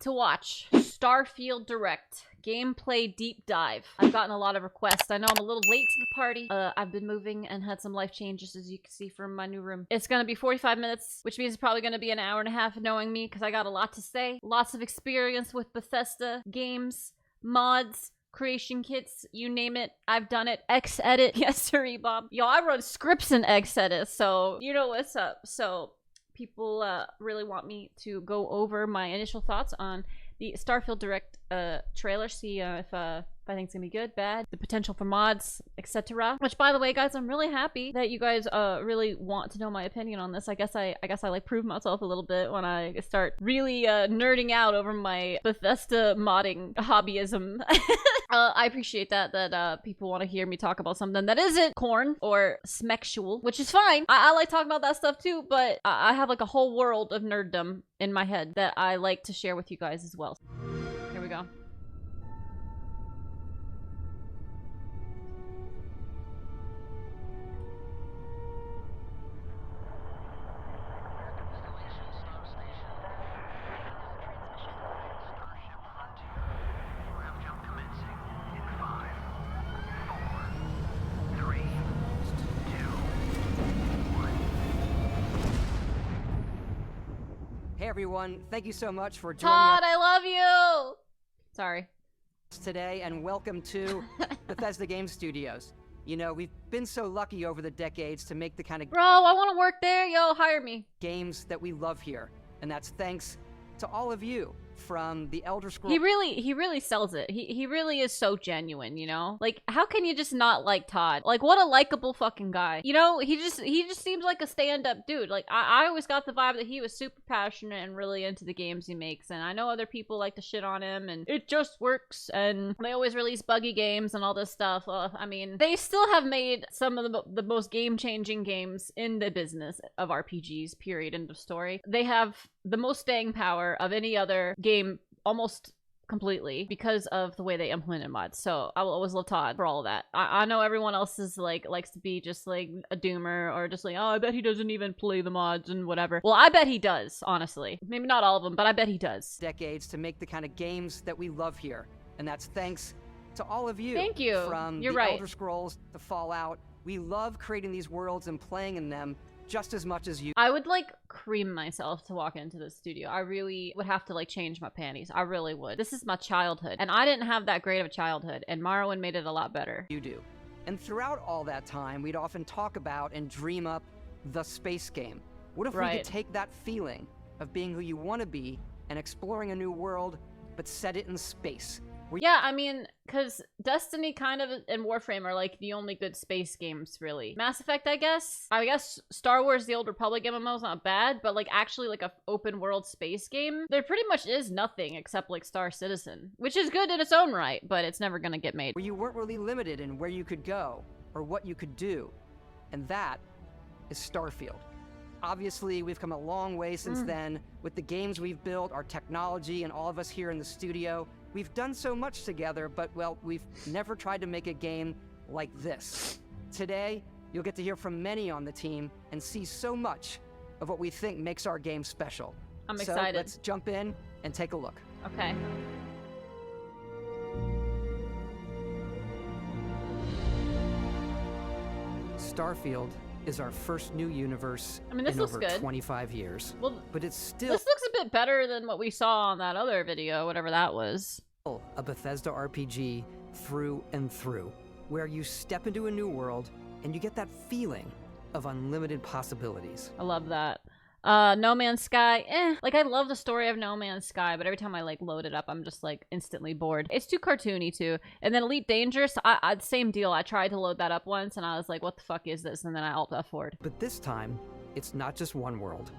to watch Starfield Direct. Gameplay deep dive. I've gotten a lot of requests. I know I'm a little late to the party. I've been moving and had some life changes, as you can see from my new room. It's gonna be 45 minutes, which means it's probably gonna be an hour and a half knowing me, because I got a lot to say. Lots of experience with Bethesda games, mods, creation kits, you name it, I've done it. Xedit, yes sirree, Bob. Yo, I run scripts in Xedit, so you know what's up. So people really want me to go over my initial thoughts on the Starfield Direct trailer, see if I think it's gonna be good, bad, the potential for mods, etc. Which, by the way, guys, I'm really happy that you guys really want to know my opinion on this. I guess I like prove myself a little bit when I start really nerding out over my Bethesda modding hobbyism. I appreciate that people want to hear me talk about something that isn't corn or smexual, which is fine. I like talking about that stuff too, but I have like a whole world of nerddom in my head that I like to share with you guys as well. Here we go. Hey everyone, thank you so much for joining Todd, I love you! Sorry. us today and welcome to Bethesda Game Studios. You know, we've been so lucky over the decades to make the kind of Bro, I want to work there. Yo, hire me. games that we love here. And that's thanks to all of you, from the Elder Scrolls. He really sells it. He really is so genuine, you know? Like, how can you just not like Todd? Like, what a likable fucking guy. You know, he just seems like a stand-up dude. Like, I always got the vibe that he was super passionate and really into the games he makes. And I know other people like to shit on him and it just works. And they always release buggy games and all this stuff. I mean, they still have made some of the most game-changing games in the business of RPGs, period, end of story. They have the most staying power of any other game almost completely because of the way they implemented mods. So I will always love Todd for all of that. I know everyone else is like likes to be just like a doomer or just like, oh, I bet he doesn't even play the mods and whatever. Well, I bet he does, honestly. Maybe not all of them, but I bet he does. Decades to make the kind of games that we love here. And that's thanks to all of you. Thank you. From You're the right. Elder Scrolls to Fallout. We love creating these worlds and playing in them just as much as you. I would like cream myself to walk into the studio. I really would have to like change my panties. I really would. This is my childhood and I didn't have that great of a childhood, and Morrowind made it a lot better. You do. And throughout all that time, we'd often talk about and dream up the space game. What if we Right. could take that feeling of being who you want to be and exploring a new world, but set it in space? Yeah, I mean, because Destiny kind of and Warframe are like the only good space games, really. Mass Effect, I guess. I guess Star Wars The Old Republic MMO is not bad, but like actually like a open world space game, there pretty much is nothing except like Star Citizen, which is good in its own right, but it's never gonna get made. Where you weren't really limited in where you could go or what you could do. And that is Starfield. Obviously, we've come a long way since then with the games we've built, our technology, and all of us here in the studio. We've done so much together, but, well, we've never tried to make a game like this. Today, you'll get to hear from many on the team and see so much of what we think makes our game special. I'm So excited. let's jump in and take a look. Okay. Starfield is our first new universe I mean, this in looks over good. 25 years. Well, But it's still this looks a bit better than what we saw on that other video, whatever that was. a Bethesda RPG through and through, where you step into a new world and you get that feeling of unlimited possibilities. I love that. No Man's Sky, like I love the story of No Man's Sky, but every time I like load it up, I'm just like instantly bored. It's too cartoony too. And then Elite Dangerous, same deal. I tried to load that up once and I was like, what the fuck is this? And then I alt F4'd. But this time, it's not just one world.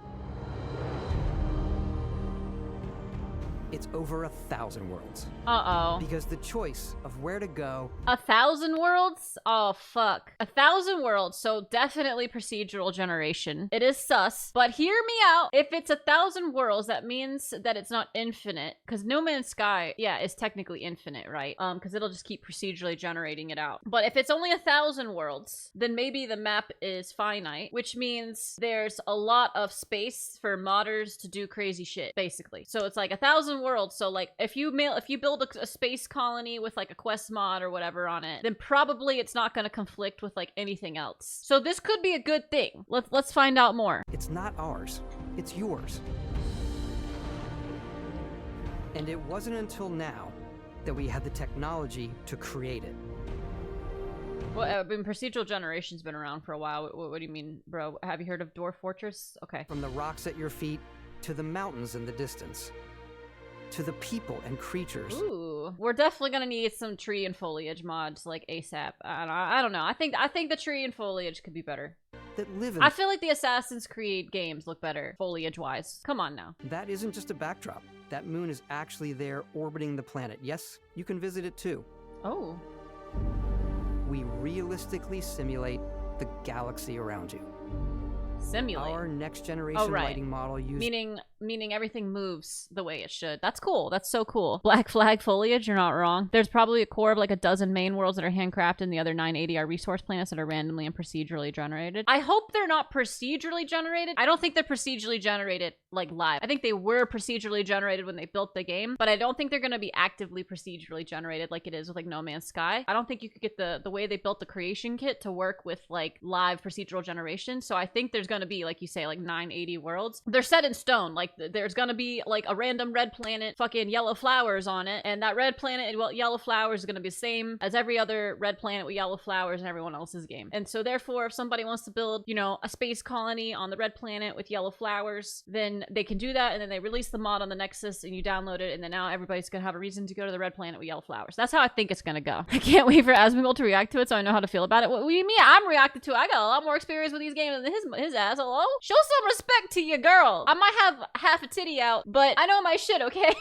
It's over 1,000 worlds. Uh-oh. Because the choice of where to go 1,000 worlds? Oh, fuck. 1,000 worlds, so definitely procedural generation. It is sus, but hear me out. If it's 1,000 worlds, that means that it's not infinite, because No Man's Sky, yeah, is technically infinite, right? Because it'll just keep procedurally generating it out. But if it's only 1,000 worlds, then maybe the map is finite, which means there's a lot of space for modders to do crazy shit, basically. So it's like 1,000 world. So like if you build a space colony with like a quest mod or whatever on it, then probably it's not going to conflict with like anything else. So this could be a good thing. Let's find out more. It's not ours. It's yours. And it wasn't until now that we had the technology to create it. Well, I mean, procedural generation's been around for a while. What do you mean, bro? Have you heard of Dwarf Fortress? Okay. From the rocks at your feet to the mountains in the distance, to the people and creatures. Ooh, we're definitely gonna need some tree and foliage mods like ASAP. I don't know. I think the tree and foliage could be better. That live in. I feel like the Assassin's Creed games look better foliage-wise. Come on now. That isn't just a backdrop. That moon is actually there orbiting the planet. Yes, you can visit it too. Oh. We realistically simulate the galaxy around you. Simulate. Our next generation lighting model uses meaning everything moves the way it should. That's cool. That's so cool. Black flag foliage, you're not wrong. There's probably a core of like a dozen main worlds that are handcrafted, and the other 980 are resource planets that are randomly and procedurally generated. I hope they're not procedurally generated. I don't think they're procedurally generated like live. I think they were procedurally generated when they built the game, but I don't think they're going to be actively procedurally generated like it is with like No Man's Sky. I don't think you could get the way they built the creation kit to work with like live procedural generation. So I think there's going to be, like you say, like 980 worlds. They're set in stone. Like there's gonna be like a random red planet, fucking yellow flowers on it, and that red planet with yellow flowers is gonna be the same as every other red planet with yellow flowers in everyone else's game. And so therefore, if somebody wants to build, you know, a space colony on the red planet with yellow flowers, then they can do that, and then they release the mod on the Nexus and you download it, and then now everybody's gonna have a reason to go to the red planet with yellow flowers. That's how I think it's gonna go. I can't wait for Asmongold to react to it so I know how to feel about it. What do you mean I'm reacting to it? I got a lot more experience with these games than his ass. Hello? Show some respect to your girl. I might have half a titty out, but I know my shit, okay?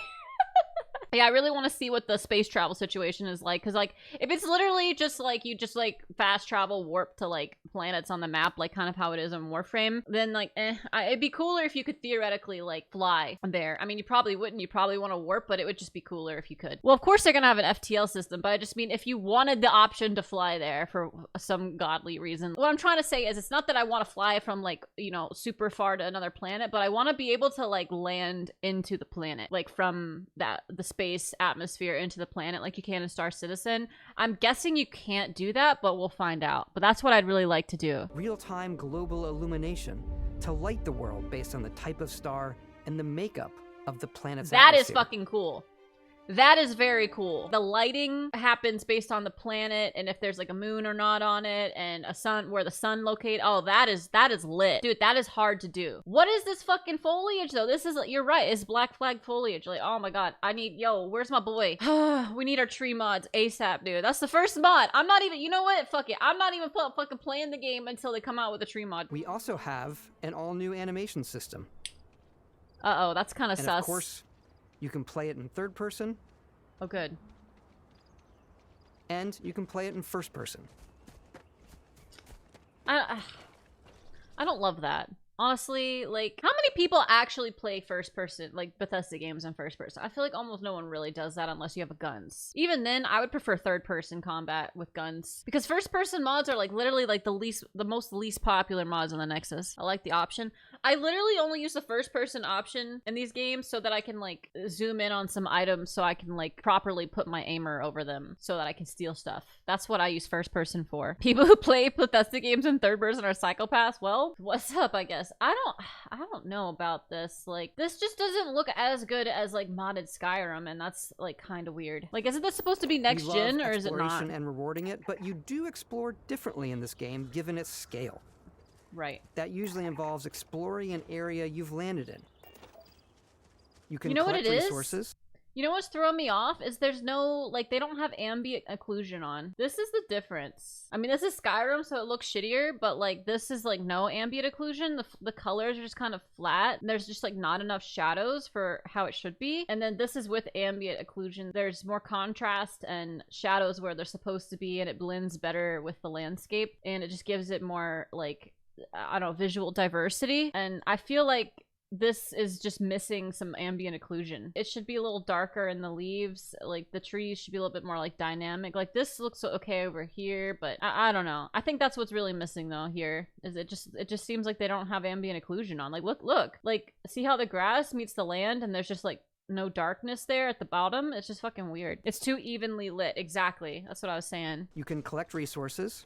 Yeah, I really want to see what the space travel situation is like, because like if it's literally just like you just like fast travel warp to like planets on the map, like kind of how it is in Warframe, then like it'd be cooler if you could theoretically like fly there. I mean, you probably wouldn't, you probably want to warp, but it would just be cooler if you could. Well, of course they're gonna have an FTL system, but I just mean if you wanted the option to fly there for some godly reason. What I'm trying to say is it's not that I want to fly from like, you know, super far to another planet, but I want to be able to like land into the planet, like from the space atmosphere into the planet like you can in Star Citizen. I'm guessing you can't do that, but we'll find out. But that's what I'd really like to do. Real-time global illumination to light the world based on the type of star and the makeup of the planet's That atmosphere. is fucking cool. That is very cool. The lighting happens based on the planet and if there's like a moon or not on it, and a sun, where the sun located. Oh, that is lit. Dude, that is hard to do. What is this fucking foliage though? This is, you're right, it's black flag foliage. Like, oh my god, where's my boy? We need our tree mods ASAP, dude. That's the first mod. I'm not even, you know what? Fuck it. I'm not even fucking playing the game until they come out with a tree mod. We also have an all-new animation system. Uh-oh, that's kind of sus. And of course, you can play it in third person. Oh, good. And you can play it in first person. I don't love that. Honestly, like, how many people actually play first person, like Bethesda games in first person? I feel like almost no one really does that unless you have guns. Even then, I would prefer third person combat with guns, because first person mods are like literally like the most least popular mods on the Nexus. I like the option. I literally only use the first person option in these games so that I can like zoom in on some items so I can like properly put my aimer over them so that I can steal stuff. That's what I use first person for. People who play Bethesda games in third person are psychopaths. Well, what's up, I guess. I don't know about this. Like, this just doesn't look as good as like modded Skyrim, and that's like kind of weird. Like, isn't this supposed to be next gen, or is it not? Exploration and rewarding it, but you do explore differently in this game given its scale. Right. That usually involves exploring an area you've landed in. You can collect collect resources. You know what's throwing me off is there's no, like, they don't have ambient occlusion on. This is the difference. I mean, this is Skyrim, so it looks shittier, but like this is like no ambient occlusion. The colors are just kind of flat. There's just like not enough shadows for how it should be. And then this is with ambient occlusion. There's more contrast and shadows where they're supposed to be, and it blends better with the landscape, and it just gives it more like, I don't know, visual diversity. And I feel like this is just missing some ambient occlusion. It should be a little darker in the leaves. Like the trees should be a little bit more like dynamic. Like this looks okay over here, but I don't know. I think that's what's really missing though here, is it just seems like they don't have ambient occlusion on. Like look, like see how the grass meets the land and there's just like no darkness there at the bottom. It's just fucking weird. It's too evenly lit. Exactly. That's what I was saying. You can collect resources.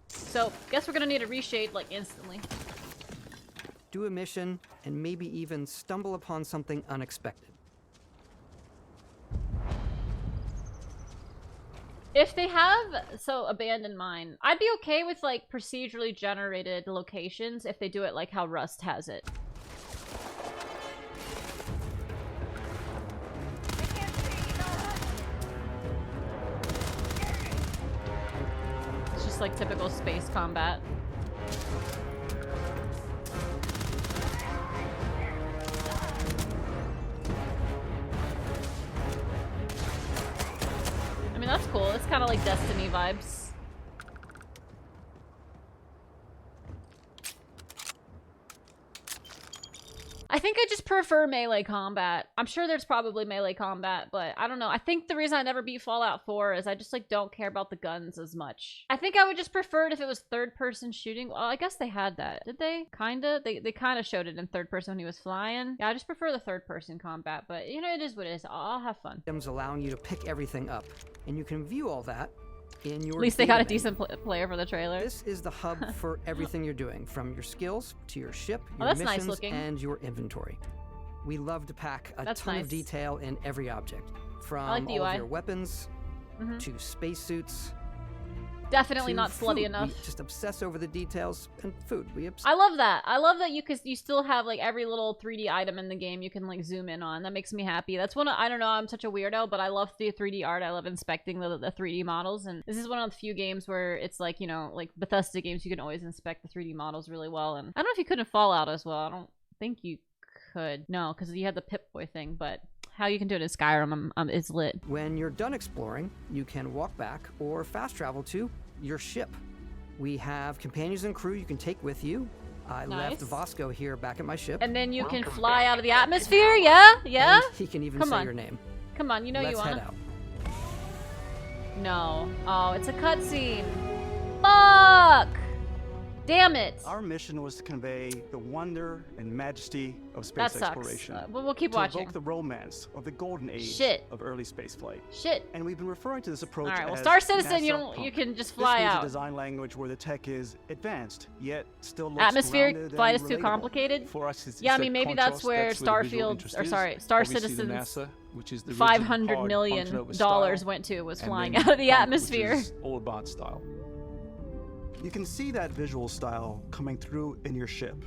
So, guess we're gonna need a reshade, like, instantly. Do a mission, and maybe even stumble upon something unexpected. If they have, abandoned mine, I'd be okay with, like, procedurally generated locations if they do it like how Rust has it. It's just like typical space combat. I mean, that's cool. It's kind of like Destiny vibes. I think I just prefer melee combat. I'm sure there's probably melee combat, but I don't know. I think the reason I never beat Fallout 4 is I just, like, don't care about the guns as much. I think I would just prefer it if it was third-person shooting. Well, I guess they had that. Did they? Kinda? They kind of showed it in third person when he was flying. Yeah, I just prefer the third-person combat, but, you know, it is what it is. I'll have fun. Items allowing you to pick everything up, and you can view all that in your At least they got a data decent player for the trailer. This is the hub for everything you're doing, from your skills to your ship, your that's missions, nice looking. and your inventory. We love to pack a ton nice. of detail in every object, from like the all UI. of your weapons to spacesuits. Definitely to not slutty food. enough. We just obsess over the details, and food. I love that. I love that you still have, like, every little 3D item in the game you can, like, zoom in on. That makes me happy. That's one of, I don't know, I'm such a weirdo, but I love the 3D art. I love inspecting the 3D models, and this is one of the few games where it's like, you know, like Bethesda games, you can always inspect the 3D models really well. And I don't know if you could in Fallout as well. I don't think you could. No, because you had the Pip-Boy thing, but how you can do it in Skyrim is lit. When you're done exploring, you can walk back or fast travel to your ship. We have companions and crew you can take with you. I left Vasco here back at my ship. And then you can fly out of the atmosphere, yeah? Yeah? And he can even Come say on. your name. Come on, you know you Let's wanna. head out. No. Oh, it's a cutscene. Fuck! Damn it. Our mission was to convey the wonder and majesty of space That sucks. exploration. We'll keep to watching. evoke the romance of the golden age of early spaceflight. Shit. And we've been referring to this approach All right, well, as Star Citizen, NASA you punk. can just fly this means out. a design language where the tech is advanced, yet still looks Atmospheric grounded flight and is too relatable. complicated. For us, it's Yeah, I that mean, maybe that's contrast, where the visual Starfield, interest or is. sorry, Star Obviously the Citizen's NASA, which is the rigid, $500 hard million function over style, went to was and flying then out of the punk, atmosphere. which is all about style. You can see that visual style coming through in your ship.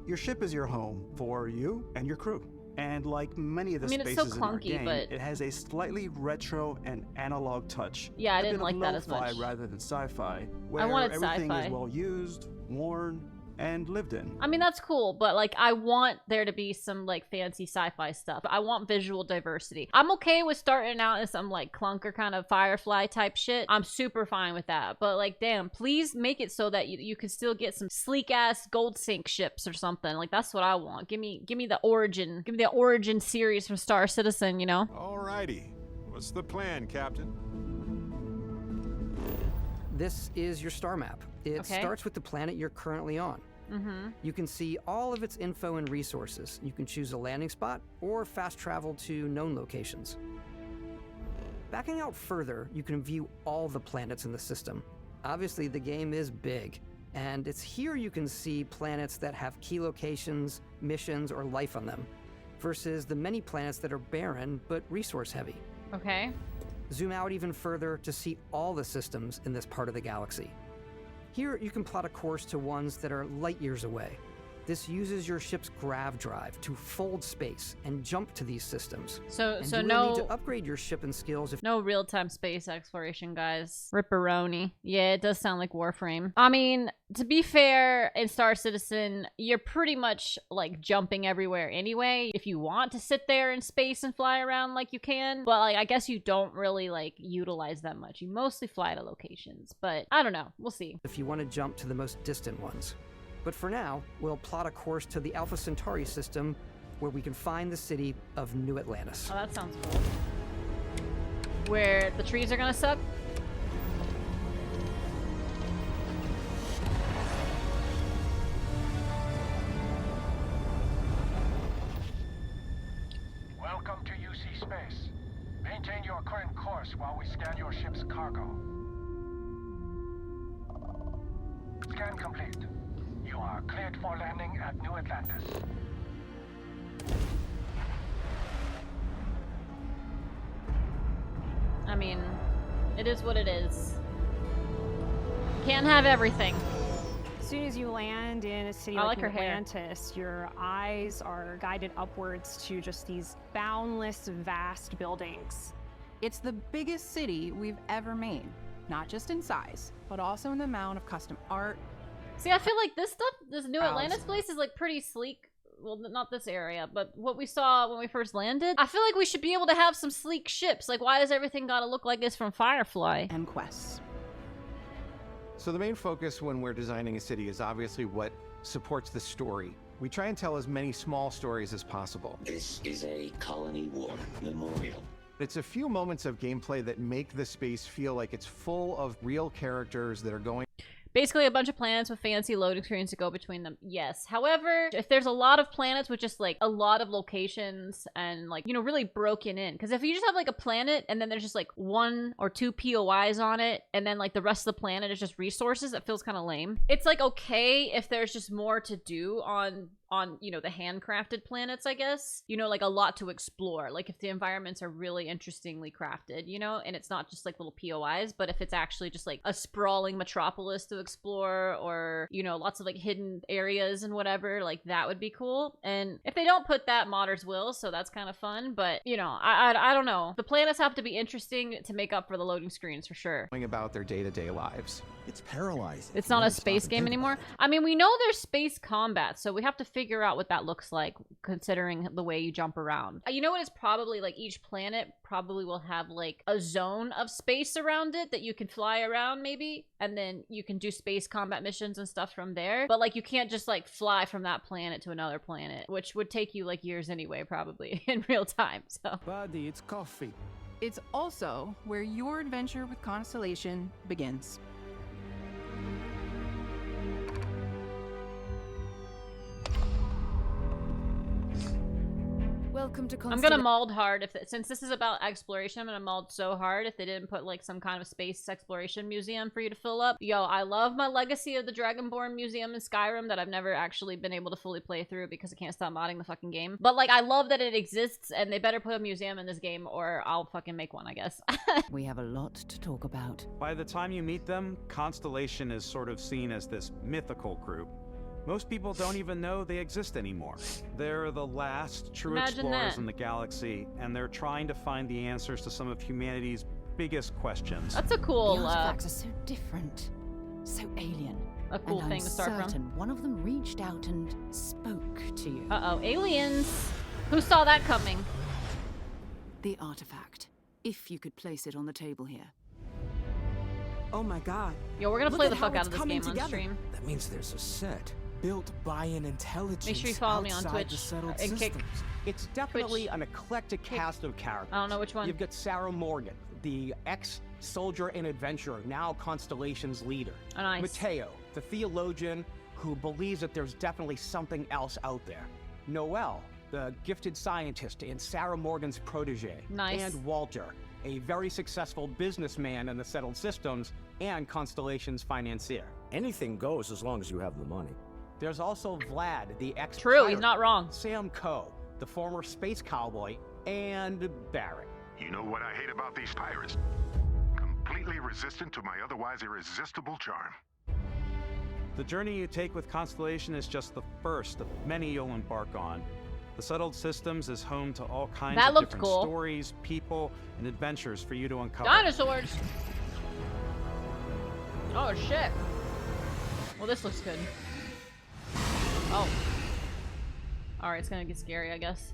Your ship is your home for you and your crew. And like many of the I mean, it's so spaces in our clunky, game, but- it has a slightly retro and analog touch. Yeah, I A didn't bit like of that as lo-fi much. rather than sci-fi, where wanted everything sci-fi. is well used, worn, and lived in. I mean, that's cool, but, like, I want there to be some, like, fancy sci-fi stuff. I want visual diversity. I'm okay with starting out in some, like, clunker kind of Firefly type shit. I'm super fine with that. But, like, damn, please make it so that you can still get some sleek-ass gold sink ships or something. Like, that's what I want. Give me the origin. Give me the origin series from Star Citizen, you know? Alrighty. What's the plan, Captain? This is your star map. It starts with the planet you're currently on. You can see all of its info and resources. You can choose a landing spot or fast travel to known locations. Backing out further, you can view all the planets in the system. Obviously, the game is big, and it's here you can see planets that have key locations, missions, or life on them, versus the many planets that are barren but resource heavy. Okay. Zoom out even further to see all the systems in this part of the galaxy. Here, you can plot a course to ones that are light years away. This uses your ship's grav drive to fold space and jump to these systems. So And so you will no need to upgrade your ship and skills if no real-time space exploration, guys. Ripperoni. Yeah, it does sound like Warframe. I mean, to be fair, in Star Citizen, you're pretty much, like, jumping everywhere anyway. If you want to sit there in space and fly around, like, you can. But, like, I guess you don't really, like, utilize that much. You mostly fly to locations. But, I don't know. We'll see. you want to jump to the most distant ones. But for now, we'll plot a course to the Alpha Centauri system where we can find the city of New Atlantis. Oh, that sounds cool. Where the trees are gonna suck? Welcome to UC Space. Maintain your current course while we scan your ship's cargo. Scan complete. You are cleared for landing at New Atlantis. I mean, it is what it is. Can't have everything. As soon as you land in a city I like like her hair. Atlantis, your eyes are guided upwards to just these boundless, vast buildings. It's the biggest city we've ever made, not just in size, but also in the amount of custom art. See, I feel like this stuff, this New House. Atlantis place is like pretty sleek. Well, not this area, but what we saw when we first landed. I feel like we should be able to have some sleek ships. Like, why does everything gotta look like this from Firefly? And quests. So the main focus when we're designing a city is obviously what supports the story. We try and tell as many small stories as possible. This is a Colony War memorial. It's a few moments of gameplay that make the space feel like it's full of real characters that are going. Basically a bunch of planets with fancy loading screens to go between them. Yes. However, if there's a lot of planets with just like a lot of locations and like, you know, really broken in. Because if you just have like a planet and then there's just like 1 or 2 POIs on it and then like the rest of the planet is just resources, that feels kind of lame. It's like okay if there's just more to do on you know, the handcrafted planets, I guess. You know, like a lot to explore. Like if the environments are really interestingly crafted, you know, and it's not just like little POIs, but if it's actually just like a sprawling metropolis to explore or, you know, lots of like hidden areas and whatever, like that would be cool. And if they don't put that, modders will, so that's kind of fun. But, you know, I don't know. The planets have to be interesting to make up for the loading screens for sure. About their day-to-day lives. It's paralyzing. It's not a space game anymore. I mean, we know there's space combat, so we have to figure out what that looks like considering the way you jump around. You know what, it's probably like each planet probably will have like a zone of space around it that you can fly around maybe, and then you can do space combat missions and stuff from there. But like you can't just like fly from that planet to another planet, which would take you like years anyway probably in real time. So Buddy, it's coffee. It's also where your adventure with Constellation begins. Welcome to I'm Constellation. gonna mold hard since this is about exploration. I'm gonna mold so hard if they didn't put like some kind of space exploration museum for you to fill up. Yo, I love my Legacy of the Dragonborn museum in Skyrim that I've never actually been able to fully play through because I can't stop modding the fucking game. But like, I love that it exists, and they better put a museum in this game, or I'll fucking make one, I guess. We have a lot to talk about. By the time you meet them, Constellation is sort of seen as this mythical group. Most people don't even know they exist anymore. They're the last true explorers in the galaxy, and they're trying to find the answers to some of humanity's biggest questions. That's a cool. The artifacts are so different, so alien. A cool and thing to start from. Certain one of them reached out and spoke to you. Uh-oh, aliens! Who saw that coming? The artifact, if you could place it on the table here. Oh my god. Yo, we're gonna Look play at the fuck how out of it's this game coming on together. stream. That means there's a set built by an intelligence. Make sure you follow me on outside Twitch the settled and kick. systems. It's definitely Twitch. an eclectic cast of characters. I don't know which one. You've got Sarah Morgan, the ex-soldier and adventurer, now Constellation's leader. Oh, nice. Mateo, the theologian who believes that there's definitely something else out there. Noel, the gifted scientist and Sarah Morgan's protege. Nice. And Walter, a very successful businessman in the settled systems and Constellation's financier. Anything goes as long as you have the money. There's also Vlad, the ex True, he's not wrong. Sam Coe, the former space cowboy, and Barrett. You know what I hate about these pirates? Completely resistant to my otherwise irresistible charm. The journey you take with Constellation is just the first of many you'll embark on. The Settled Systems is home to all kinds That of looked different cool. stories, people, and adventures for you to uncover. Dinosaurs! Oh shit. Well, this looks good. Oh. Alright, it's gonna get scary, I guess.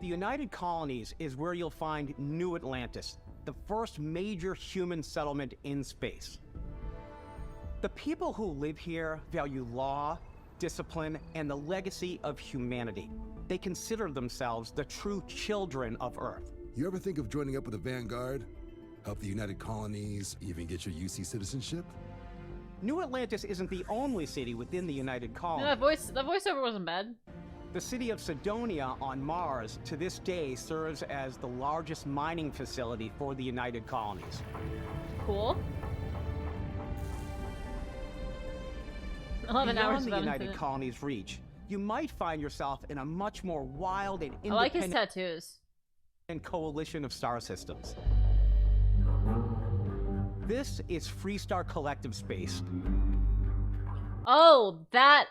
The United Colonies is where you'll find New Atlantis, the first major human settlement in space. The people who live here value law, discipline, and the legacy of humanity. They consider themselves the true children of Earth. You ever think of joining up with the Vanguard? Help the United Colonies, even get your UC citizenship? New Atlantis isn't the only city within the United Colonies. Yeah, that voiceover wasn't bad. The city of Sidonia on Mars to this day serves as the largest mining facility for the United Colonies. Cool. 11 hours Beyond the of United infinite. Colonies' reach, you might find yourself in a much more wild and I like his independent tattoos. coalition of star systems. This is Freestar Collective Space. Oh,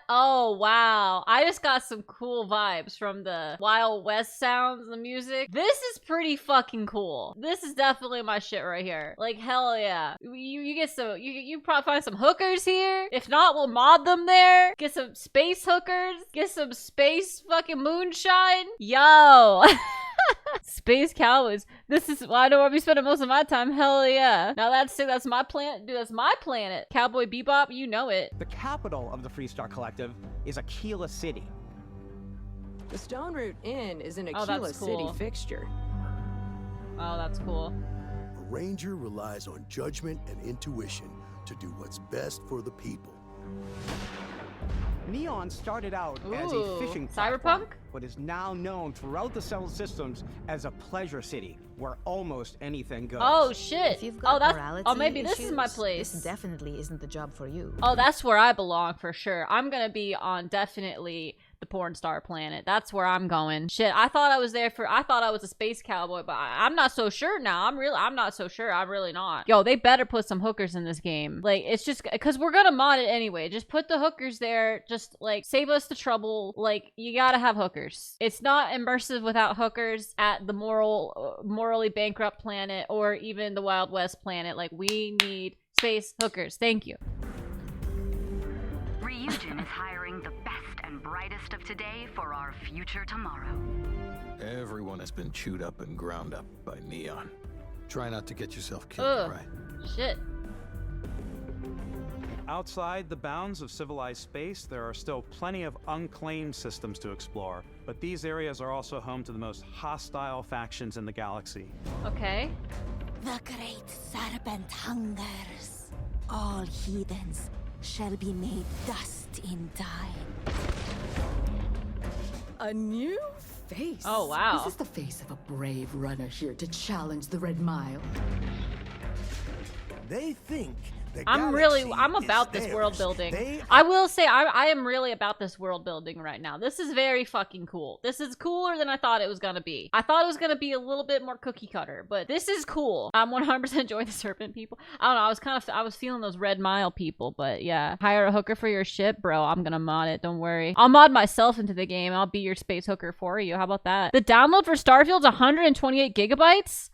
oh, wow. I just got some cool vibes from the Wild West sounds, the music. This is pretty fucking cool. This is definitely my shit right here. Like, hell yeah. You get some, you probably find some hookers here. If not, we'll mod them there. Get some space hookers. Get some space fucking moonshine. Yo. Space Cowboys. This is, I know where I'll be spending most of my time. Hell yeah. Now that's my planet. Dude, that's my planet. Cowboy Bebop, you know it. The capital of the Freestar Collective is Aquila City. The Stone Root Inn is an Oh, Aquila that's City cool. fixture. Oh, that's cool. A ranger relies on judgment and intuition to do what's best for the people. Neon started out as a Ooh, fishing Cyberpunk? platform, but is now known throughout the Settled Systems as a pleasure city where almost anything goes. Oh shit. If you've got that's morality oh maybe this is my issues, place. This definitely isn't the job for you. Oh, that's where I belong for sure. I'm gonna be on definitely the porn star planet. That's where I'm going. Shit, I thought I was a space cowboy, but I'm not so sure now. I'm not so sure. I'm really not. Yo, they better put some hookers in this game. Like, it's just, because we're gonna mod it anyway. Just put the hookers there. Just, like, save us the trouble. Like, you gotta have hookers. It's not immersive without hookers at the morally bankrupt planet or even the Wild West planet. Like, we need space hookers. Thank you. Ryujin is hiring the best and brightest of today for our future tomorrow. Everyone has been chewed up and ground up by Neon. Try not to get yourself killed, Ugh. right? Shit. Outside the bounds of civilized space, there are still plenty of unclaimed systems to explore, but these areas are also home to the most hostile factions in the galaxy. Okay. The great serpent hungers. All heathens shall be made dust in time. A new face. Oh, wow. This is the face of a brave runner here to challenge the Red Mile. They think I'm about this world building. I will say I am really about this world building right now. This is very fucking cool. This is cooler than I thought it was gonna be. I thought it was gonna be a little bit more cookie cutter, but this is cool. I'm 100% enjoying the serpent people. I don't know, I was feeling those Red Mile people, but yeah. Hire a hooker for your ship, bro. I'm gonna mod it, don't worry. I'll mod myself into the game. I'll be your space hooker for you. How about that? The download for Starfield's 128 gigabytes?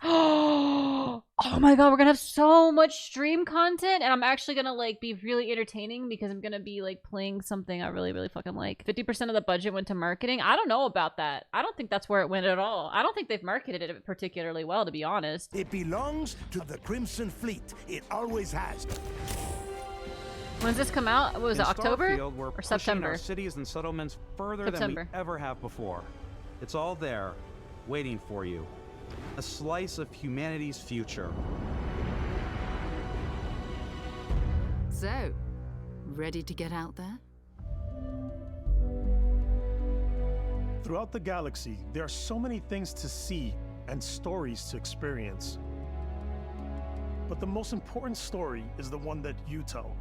Oh my god, we're gonna have so much stream content, and I'm actually gonna like be really entertaining because I'm gonna be like playing something I really, really fucking like. 50% of the budget went to marketing. I don't know about that. I don't think that's where it went at all. I don't think they've marketed it particularly well, to be honest. It belongs to the Crimson Fleet. It always has. When's this come out? What was it, October Starfield, we're or pushing September? our cities and settlements further September. than we ever have before. It's all there, waiting for you. A slice of humanity's future. So, ready to get out there? Throughout the galaxy, there are so many things to see and stories to experience. But the most important story is the one that you tell.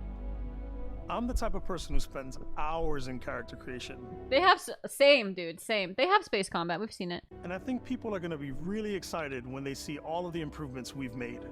I'm the type of person who spends hours in character creation. They have, same dude, same. They have space combat, we've seen it. And I think people are gonna be really excited when they see all of the improvements we've made.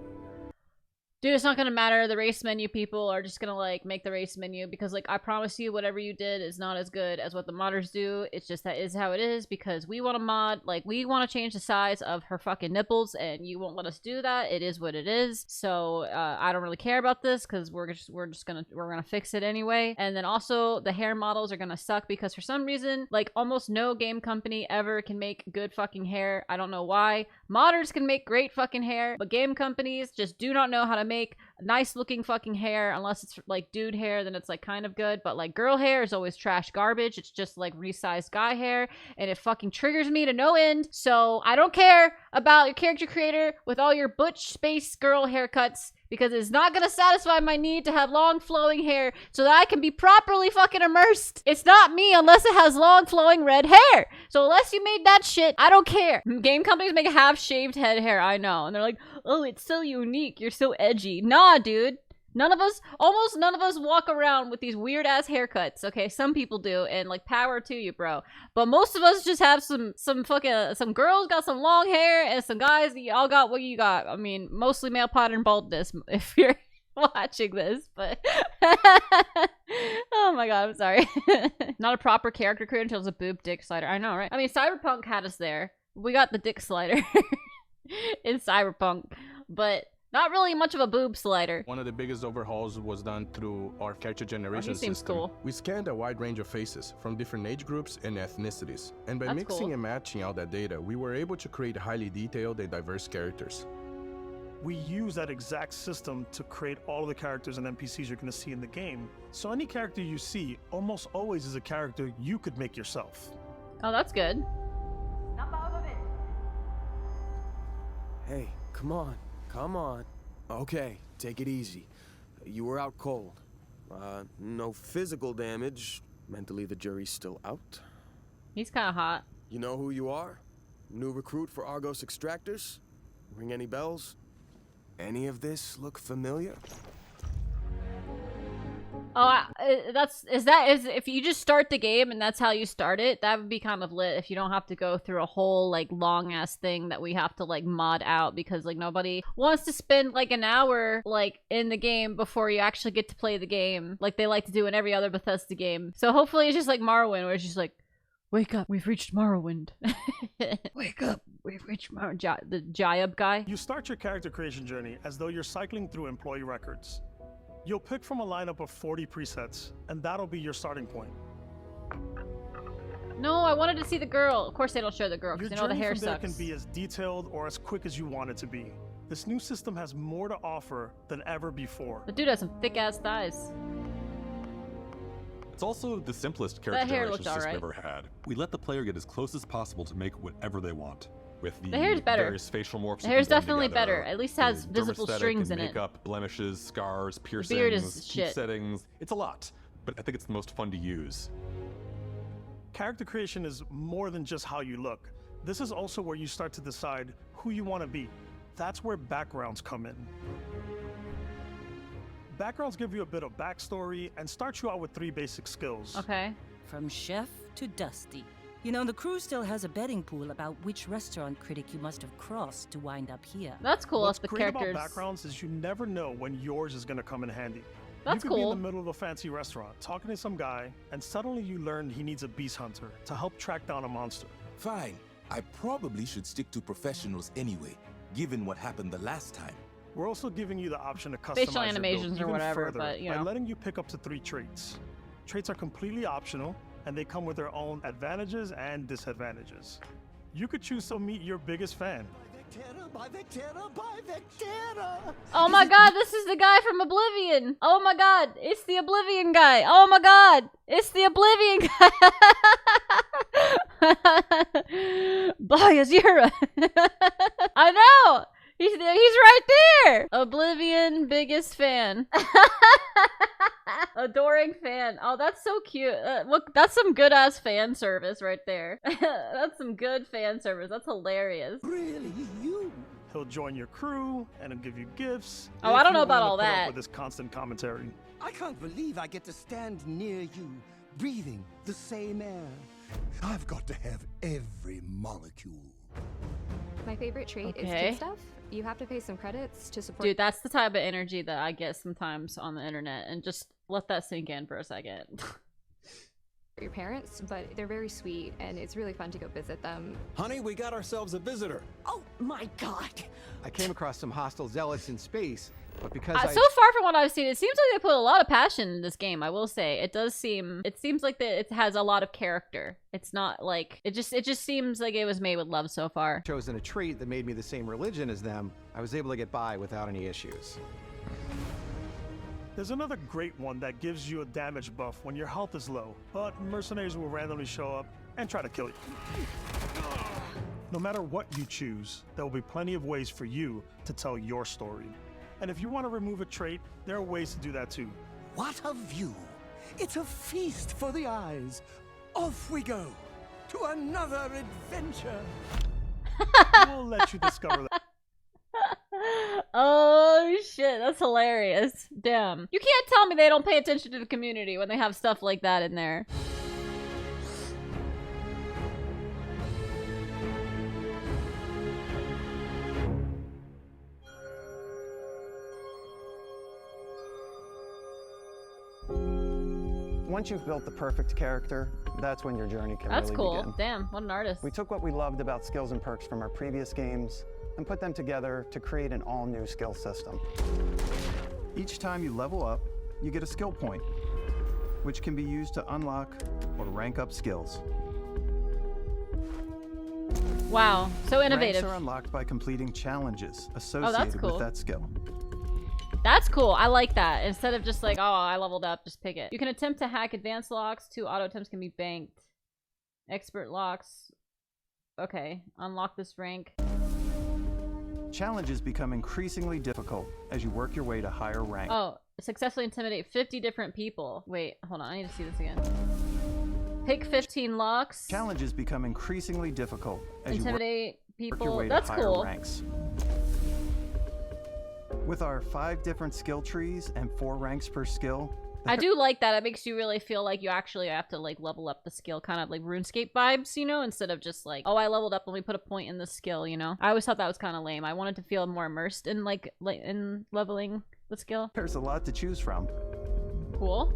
Dude, it's not gonna matter. The race menu people are just gonna like make the race menu because like I promise you whatever you did is not as good as what the modders do. It's just that is how it is because we want to mod, like we want to change the size of her fucking nipples and you won't let us do that. It is what it is. So I don't really care about this because we're gonna fix it anyway. And then also the hair models are gonna suck because for some reason like almost no game company ever can make good fucking hair. I don't know why. Modders can make great fucking hair, but game companies just do not know how to make nice looking fucking hair unless it's like dude hair, then it's like kind of good, but like girl hair is always trash garbage. It's just like resized guy hair and it fucking triggers me to no end. So I don't care about your character creator with all your butch space girl haircuts because it's not gonna satisfy my need to have long flowing hair so that I can be properly fucking immersed. It's not me unless it has long flowing red hair. So unless you made that shit, I don't care. Game companies make half shaved head hair, I know. And they're like, oh, it's so unique. You're so edgy. Nah, dude. Almost none of us walk around with these weird ass haircuts, okay? Some people do, and like power to you, bro. But most of us just have some girls got some long hair, and some guys, y'all got what you got. I mean, mostly male pattern baldness if you're watching this, but oh my god, I'm sorry. Not a proper character creator until it's a boob dick slider. I know, right? I mean, Cyberpunk had us there. We got the dick slider in Cyberpunk, but not really much of a boob slider. One of the biggest overhauls was done through our character generation seems system. cool. We scanned a wide range of faces from different age groups and ethnicities. And by mixing and matching all that data, we were able to create highly detailed and diverse characters. We use that exact system to create all of the characters and NPCs you're going to see in the game. So any character you see almost always is a character you could make yourself. Oh, that's good. Hey, come on. Come on. Okay, take it easy. You were out cold. No physical damage. Mentally, the jury's still out. He's kind of hot. You know who you are? New recruit for Argos Extractors? Ring any bells? Any of this look familiar? Oh, if you just start the game and that's how you start it, that would be kind of lit if you don't have to go through a whole like long ass thing that we have to like mod out because like nobody wants to spend like an hour like in the game before you actually get to play the game like they like to do in every other Bethesda game. So hopefully it's just like Morrowind where it's just like, wake up, we've reached Morrowind. Wake up, we've reached Morrowind. The Jayab guy. You start your character creation journey as though you're cycling through employee records. You'll pick from a lineup of 40 presets, and that'll be your starting point. No, I wanted to see the girl. Of course they don't show the girl, because you know the hair from there sucks. can be as detailed or as quick as you want it to be. This new system has more to offer than ever before. The dude has some thick-ass thighs. It's also the simplest That character hair generation looked system alright. ever had. We let the player get as close as possible to make whatever they want. With the hair's better. various facial morphs. The you hair's can blend definitely together, better. At least has the visible dermoesthetic strings and in it. makeup, blemishes, scars, piercings, beard is teeth shit. settings. It's a lot, but I think it's the most fun to use. Character creation is more than just how you look. This is also where you start to decide who you want to be. That's where backgrounds come in. Backgrounds give you a bit of backstory and start you out with 3 basic skills. Okay. From chef to dusty. You know, the crew still has a betting pool about which restaurant critic you must have crossed to wind up here. That's cool. What's If the great characters. about backgrounds is you never know when yours is going to come in handy. That's you could be in cool. the middle of a fancy restaurant talking to some guy, and suddenly you learn he needs a beast hunter to help track down a monster. Fine. I probably should stick to professionals anyway, given what happened the last time. We're also giving you the option to customize Facial your build animations or even whatever, further but, you by know. letting you pick up to 3 traits. Traits are completely optional, and they come with their own advantages and disadvantages. You could choose to meet your biggest fan. Oh my god, this is the guy from Oblivion. Oh my god, it's the Oblivion guy. Oh my god, it's the Oblivion guy. Buy Azura. I know. He's right there. Oblivion biggest fan. Adoring fan. Oh, that's so cute. Look, that's some good ass fan service right there. That's some good fan service. That's hilarious. Really, you? He'll join your crew and he'll give you gifts. Oh, if I don't know you're about willing to all put up that. With this constant commentary. I can't believe I get to stand near you, breathing the same air. I've got to have every molecule. My favorite trait is Okay. kid stuff. You have to pay some credits to support. Dude, that's the type of energy that I get sometimes on the internet, and just let that sink in for a second. Your parents, but they're very sweet, and it's really fun to go visit them. Honey, we got ourselves a visitor. Oh my god! I came across some hostile zealots in space, but because So far from what I've seen, it seems like they put a lot of passion in this game. I will say, it seems like that it has a lot of character. It's not like it just seems like it was made with love so far. chosen a trait that made me the same religion as them, I was able to get by without any issues. There's another great one that gives you a damage buff when your health is low, but mercenaries will randomly show up and try to kill you. No matter what you choose, there will be plenty of ways for you to tell your story. And if you want to remove a trait, there are ways to do that too. What a view! It's a feast for the eyes. Off we go to another adventure. We'll let you discover that. Oh shit, that's hilarious. Damn. You can't tell me they don't pay attention to the community when they have stuff like that in there. Once you've built the perfect character, that's when your journey can really begin. That's cool. Damn, what an artist. We took what we loved about skills and perks from our previous games and put them together to create an all-new skill system. Each time you level up, you get a skill point, which can be used to unlock or rank up skills. Wow, so innovative. Ranks are unlocked by completing challenges associated with that skill. That's cool. I like that. Instead of just like, oh, I leveled up, just pick it. You can attempt to hack advanced locks. 2 auto attempts can be banked. Expert locks. Okay, unlock this rank. Challenges become increasingly difficult as you work your way to higher rank. Oh, successfully intimidate 50 different people. Wait, hold on. I need to see this again. Pick 15 locks. Challenges become increasingly difficult as intimidate you work people. your way That's to higher cool. ranks. With our 5 different skill trees and 4 ranks per skill. I do like that. It makes you really feel like you actually have to like level up the skill, kind of like RuneScape vibes, you know, instead of just like, oh, I leveled up, let me put a point in the skill, you know. I always thought that was kind of lame. I wanted to feel more immersed in like in leveling the skill. There's a lot to choose from. Cool.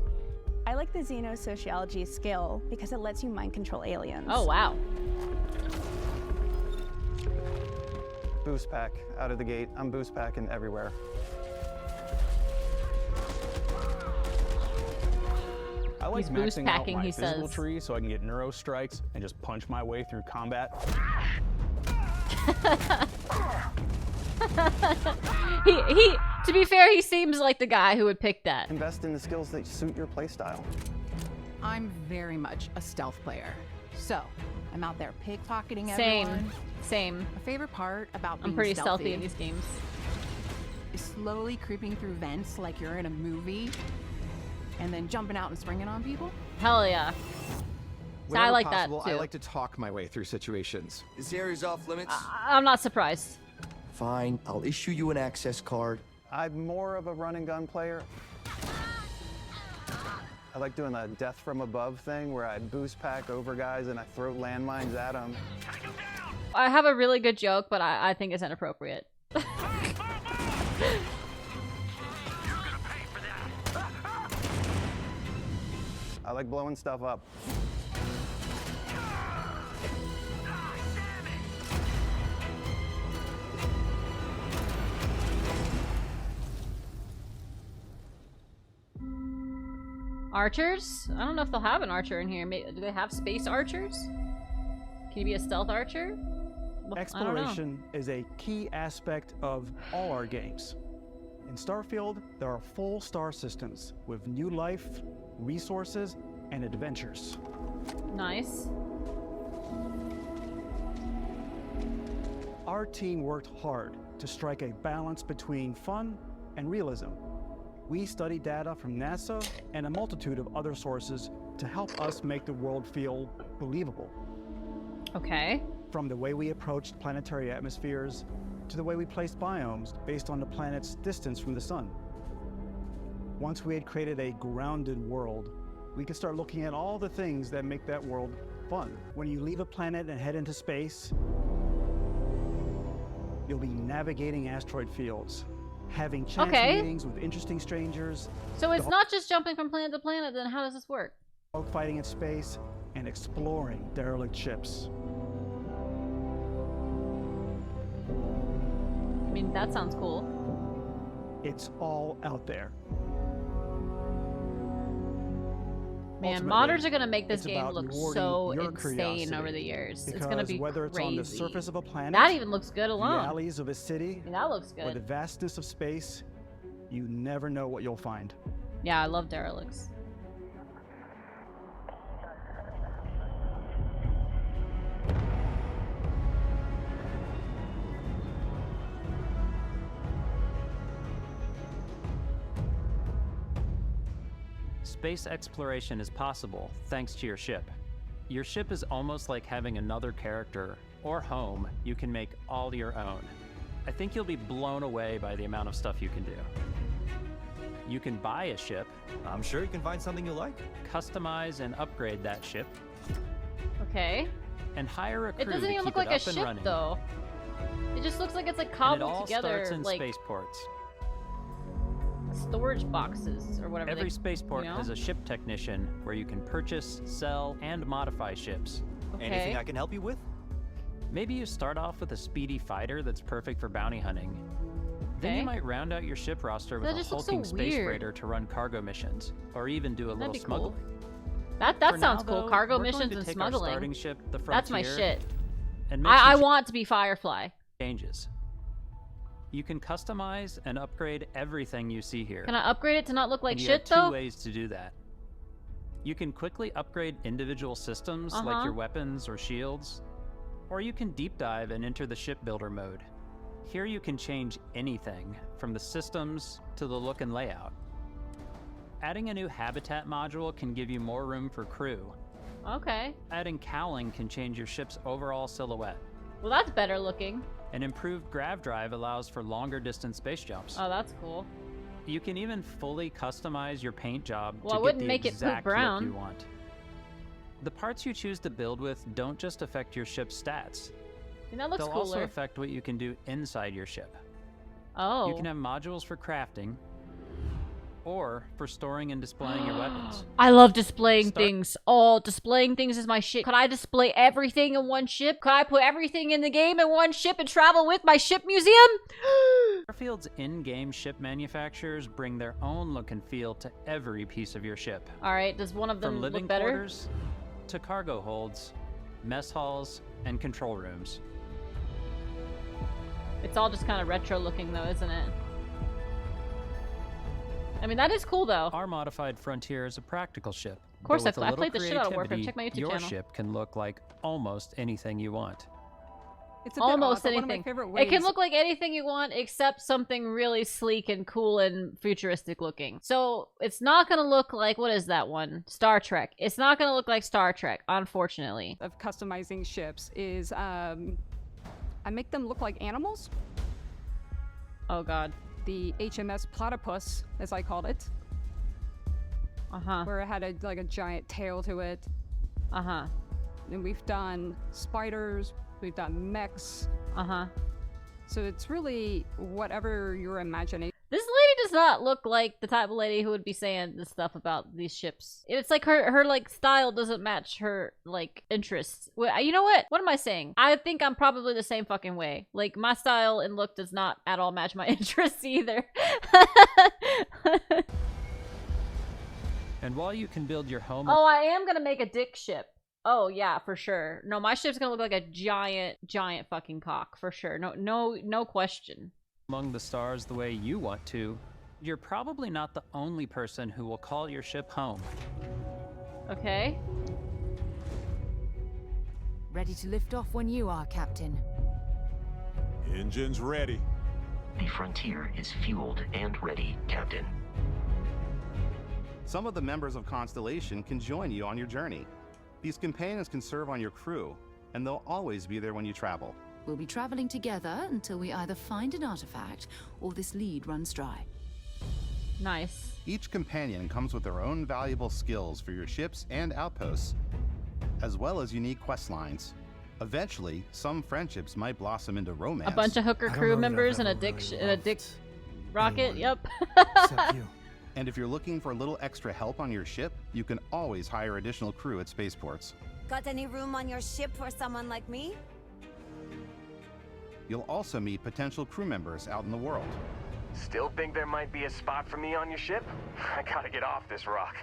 I like the Xenosociology skill because it lets you mind control aliens. Oh, wow. Boost pack out of the gate. I'm boost packing everywhere. I like He's boost maxing packing, out my he physical says. tree so I can get neuro strikes and just punch my way through combat. he to be fair, he seems like the guy who would pick that. Invest in the skills that suit your playstyle. I'm very much a stealth player. So, I'm out there pickpocketing Same. everyone. Same. My favorite part about being I'm pretty stealthy in these games. is slowly creeping through vents like you're in a movie and then jumping out and springing on people. Hell yeah. So I Whenever like possible, that too. I like to talk my way through situations. This area's off limits. I'm not surprised. Fine, I'll issue you an access card. I'm more of a run and gun player. I like doing the death from above thing where I boost pack over guys and I throw landmines at them. I have a really good joke, but I think it's inappropriate. I like blowing stuff up. Archers? I don't know if they'll have an archer in here. Do they have space archers? Can you be a stealth archer? Well, Exploration is a key aspect of all our games. In Starfield, there are full star systems with new life, resources, and adventures. Nice. Our team worked hard to strike a balance between fun and realism. We studied data from NASA and a multitude of other sources to help us make the world feel believable. Okay. From the way we approached planetary atmospheres to the way we placed biomes based on the planet's distance from the sun. Once we had created a grounded world, we could start looking at all the things that make that world fun. When you leave a planet and head into space, you'll be navigating asteroid fields, having chance meetings with interesting strangers. So it's not just jumping from planet to planet, then how does this work? Fighting in space and exploring derelict ships. I mean, that sounds cool. It's all out there. Man, modders are gonna make this game look so insane over the years. It's gonna be whether crazy. It's on the surface of a planet, that even looks good alone. the alleys of a city, That looks good. or the vastness of space, you never know what you'll find. Yeah, I love derelicts. Space exploration is possible thanks to your ship. Your ship is almost like having another character or home you can make all your own. I think you'll be blown away by the amount of stuff you can do. You can buy a ship. I'm sure you can find something you like. Customize and upgrade that ship. Okay. And hire a crew It doesn't to even keep look like it a up and ship running. though. It just looks like it's like And it cobbled all together, starts in like spaceports. storage boxes or whatever. Every spaceport has a ship technician where you can purchase, sell, and modify ships. Anything I can help you with? Maybe you start off with a speedy fighter that's perfect for bounty hunting. Then Okay. you might round out your ship roster with That a just looks so hulking space weird. freighter to run cargo missions, or even do a That'd little be cool. smuggling. That For sounds now, cool. though, Cargo we're going missions to and take our smuggling. starting ship, the That's my Frontier, shit. and make I some want to be Firefly. changes. You can customize and upgrade everything you see here. Can I upgrade it to not look like and you shit have two though? ways to do that. You can quickly upgrade individual systems Uh-huh. like your weapons or shields, or you can deep dive and enter the shipbuilder mode. Here you can change anything, from the systems to the look and layout. Adding a new habitat module can give you more room for crew. Okay. Adding cowling can change your ship's overall silhouette. Well, that's better looking. An improved grav drive allows for longer distance space jumps. Oh, that's cool. You can even fully customize your paint job Well, I to get wouldn't the make it poop exact brown. look you want. The parts you choose to build with don't just affect your ship's stats. And that looks They'll also cooler. affect what you can do inside your ship. Oh. You can have modules for crafting, or for storing and displaying your weapons. I love displaying things. Oh, displaying things is my shit. Could I display everything in one ship? Could I put everything in the game in one ship and travel with my ship museum? Starfield's in-game ship manufacturers bring their own look and feel to every piece of your ship. All right, does one of them From living look better? quarters to cargo holds, mess halls, and control rooms. It's all just kind of retro looking though, isn't it? I mean, that is cool though. Our modified Frontier is a practical ship. Of course but with I a played little the shit out of Warframe. creativity, Check my YouTube your channel. ship can look like almost anything you want. It's a bit Almost odd, but one of my anything. favorite It can ways- look like anything you want except something really sleek and cool and futuristic looking. So it's not gonna look like, what is that one? Star Trek. It's not gonna look like Star Trek, unfortunately. of customizing ships is I make them look like animals. Oh god. The HMS Platypus, as I called it. Uh-huh. Where it had like a giant tail to it. Uh-huh. And we've done spiders, we've done mechs. Uh-huh. So it's really whatever your imagination. This lady does not look like the type of lady who would be saying this stuff about these ships. It's like her like style doesn't match her like interests. Well, you know what? What am I saying? I think I'm probably the same fucking way. Like my style and look does not at all match my interests either. And while you can build your home Oh, I am gonna make a dick ship. Oh yeah, for sure. No, my ship's gonna look like a giant fucking cock for sure. No question. among the stars the way you want to, you're probably not the only person who will call your ship home. Okay. Ready to lift off when you are, Captain. Engines ready. The Frontier is fueled and ready, Captain. Some of the members of Constellation can join you on your journey. These companions can serve on your crew, and they'll always be there when you travel. We'll be traveling together until we either find an artifact or this lead runs dry. Nice. Each companion comes with their own valuable skills for your ships and outposts, as well as unique quest lines. Eventually, some friendships might blossom into romance. A bunch of hooker crew members and a dick rocket. Yep. And if you're looking for a little extra help on your ship, you can always hire additional crew at spaceports. Got any room on your ship for someone like me? You'll also meet potential crew members out in the world. Still think there might be a spot for me on your ship? I gotta get off this rock.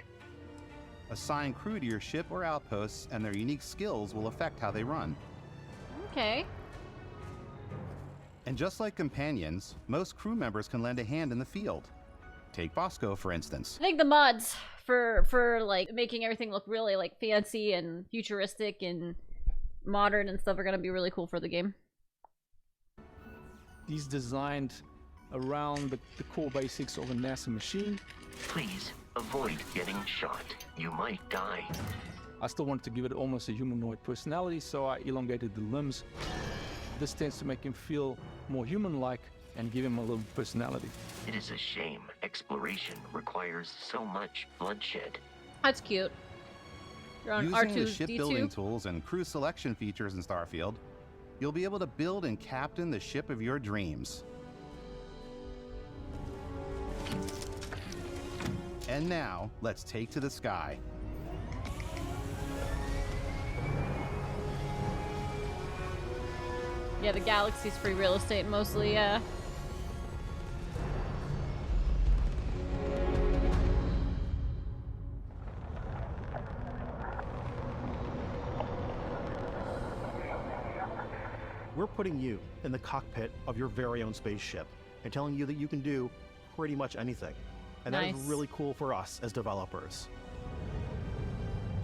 Assign crew to your ship or outposts, and their unique skills will affect how they run. Okay. And just like companions, most crew members can lend a hand in the field. Take Bosco, for instance. I think the mods for like making everything look really like fancy and futuristic and modern and stuff are gonna be really cool for the game. These designed around the core basics of a NASA machine. Please, Avoid getting shot. You might die. I still wanted to give it almost a humanoid personality, so I elongated the limbs. This tends to make him feel more human-like and give him a little personality. It is a shame exploration requires so much bloodshed. That's cute. You're on Using the R2D2. shipbuilding tools and crew selection features in Starfield, you'll be able to build and captain the ship of your dreams. And now, let's take to the sky. Yeah, the galaxy's free real estate mostly, yeah. We're putting you in the cockpit of your very own spaceship and telling you that you can do pretty much anything. And that is Nice. really cool for us as developers.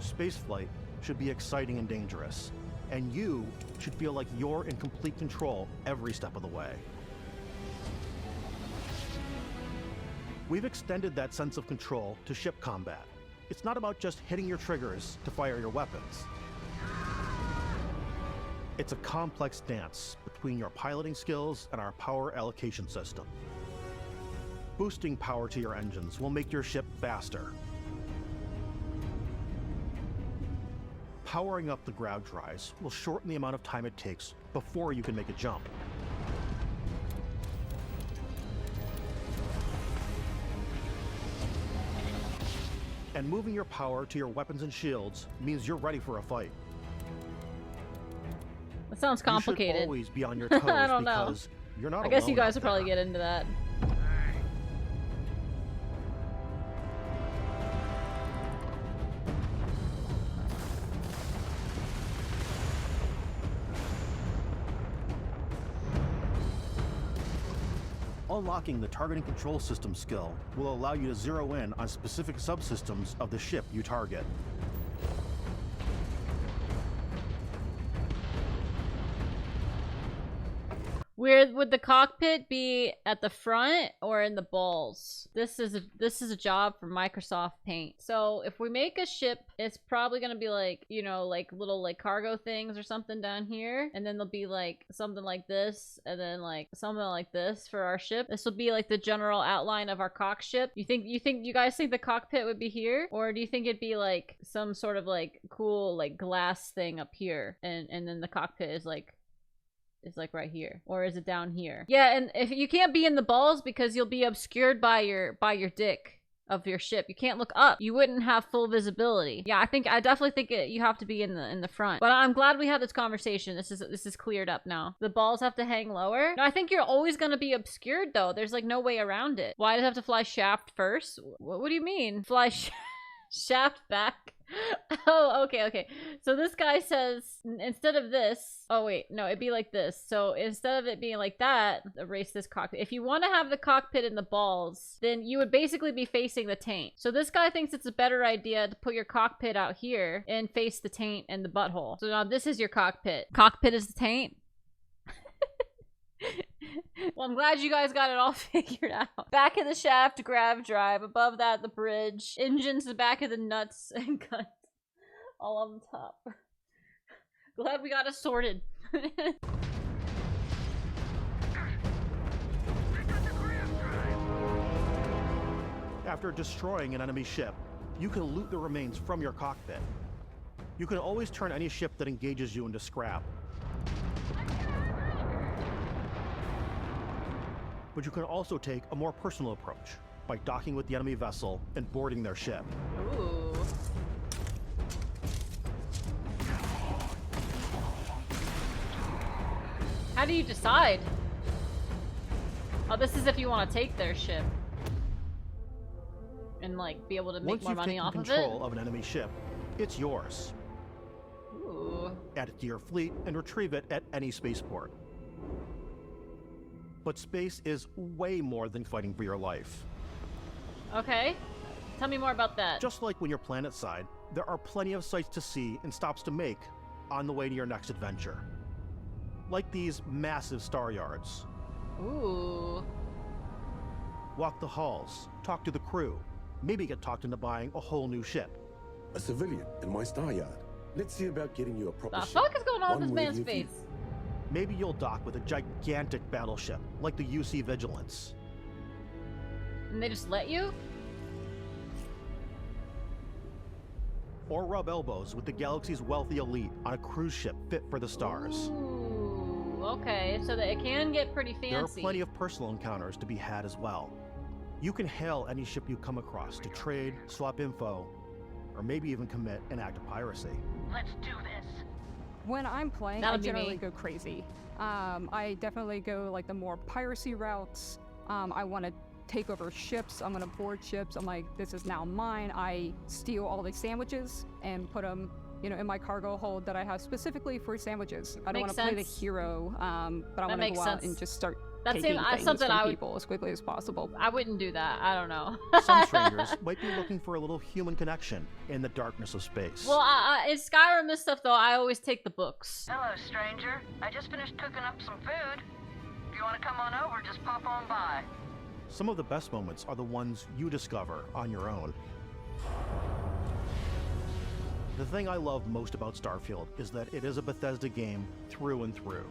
Spaceflight should be exciting and dangerous, and you should feel like you're in complete control every step of the way. We've extended that sense of control to ship combat. It's not about just hitting your triggers to fire your weapons. It's a complex dance between your piloting skills and our power allocation system. Boosting power to your engines will make your ship faster. Powering up the grav drives will shorten the amount of time it takes before you can make a jump. And moving your power to your weapons and shields means you're ready for a fight. That sounds You complicated. should always be on your toes I don't know. because you're not I guess you alone guys out will probably there. get into that. Unlocking the targeting control system skill will allow you to zero in on specific subsystems of the ship you target. Where would the cockpit be, at the front or in the balls? This is a job for Microsoft Paint. So if we make a ship, it's probably gonna be like, you know, like little like cargo things or something down here, and then there'll be like something like this, and then like something like this for our ship. This will be like the general outline of our cock ship. You guys think the cockpit would be here, or do you think it'd be like some sort of like cool like glass thing up here, and then the cockpit is like right here, or is it down here? Yeah, and if you can't be in the balls because you'll be obscured by your dick of your ship. You can't look up. You wouldn't have full visibility. Yeah, I definitely think you have to be in the front. But I'm glad we had this conversation. This is cleared up now. The balls have to hang lower. No, I think you're always gonna be obscured though. There's like no way around it. Why does it have to fly shaft first? What do you mean? Fly shaft back? Oh, okay. So this guy says, instead of this, oh wait, no, it'd be like this. So instead of it being like that, erase this cockpit. If you want to have the cockpit in the balls, then you would basically be facing the taint. So this guy thinks it's a better idea to put your cockpit out here and face the taint and the butthole. So now this is your cockpit. Cockpit is the taint. Well, I'm glad you guys got it all figured out. Back of the shaft, grav drive. Above that, the bridge. Engines, the back of the nuts and guns. All on top. Glad we got it sorted. After destroying an enemy ship, you can loot the remains from your cockpit. You can always turn any ship that engages you into scrap. But you can also take a more personal approach by docking with the enemy vessel and boarding their ship. Ooh. How do you decide? Oh, this is if you want to take their ship. And like be able to make Once more you've money taken off of it. control of an enemy ship, it's yours. Ooh. Add it to your fleet and retrieve it at any spaceport. But space is way more than fighting for your life. Okay. Tell me more about that. Just like when you're planetside, there are plenty of sights to see and stops to make on the way to your next adventure. Like these massive star yards. Ooh. Walk the halls, talk to the crew, maybe get talked into buying a whole new ship. A civilian in my star yard. Let's see about getting you a proper The ship. fuck is going on with this One man's worthy of you. face? Maybe you'll dock with a gigantic battleship, like the UC Vigilance. And they just let you? Or rub elbows with the galaxy's wealthy elite on a cruise ship fit for the stars. Ooh, okay, so that it can get pretty fancy. There are plenty of personal encounters to be had as well. You can hail any ship you come across to trade, swap info, or maybe even commit an act of piracy. Let's do this. When I'm playing, That I would be generally me. go crazy. I definitely go like the more piracy routes. I want to take over ships. I'm gonna board ships. I'm like, this is now mine. I steal all the sandwiches and put them, you know, in my cargo hold that I have specifically for sandwiches. I don't want Makes to play the sense. hero, but I That want to makes go out sense. and just start That taking seems things something from I would. people as quickly as possible. I wouldn't do that. I don't know. Some strangers might be looking for a little human connection in the darkness of space. Well, in Skyrim and stuff though, I always take the books. Hello, stranger. I just finished cooking up some food. If you want to come on over, just pop on by. Some of the best moments are the ones you discover on your own. The thing I love most about Starfield is that it is a Bethesda game through and through.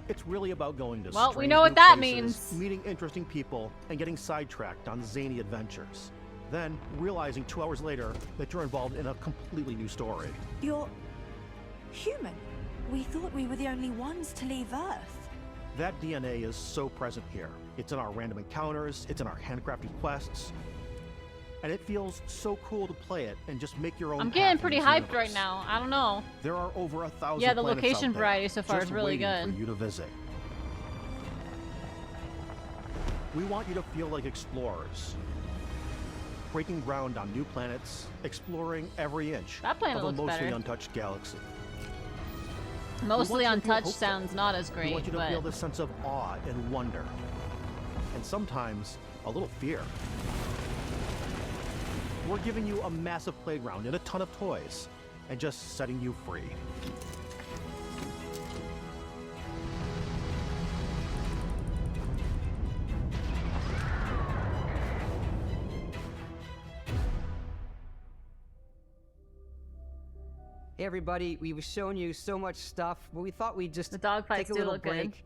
It's really about going to Well, we strange know what new that places, means. meeting interesting people, and getting sidetracked on zany adventures. Then, realizing 2 hours later that you're involved in a completely new story. You're human. We thought we were the only ones to leave Earth. That DNA is so present here. It's in our random encounters, it's in our handcrafted quests, and it feels so cool to play it and just make your own I'm path getting in pretty this hyped universe. right now. I don't know. There are over 1,000 Yeah, the planets location out there, variety so far just is really waiting good. for you to visit. We want you to feel like explorers, breaking ground on new planets, exploring every inch That planet of a looks mostly better. untouched galaxy. Mostly We want you to feel untouched hopeful. sounds not as We great, want you to but feel this sense of awe and wonder, and sometimes a little fear. We're giving you a massive playground and a ton of toys, and just setting you free. Hey everybody, we've shown you so much stuff, but we thought we'd just the dogfights take a do little look break. good.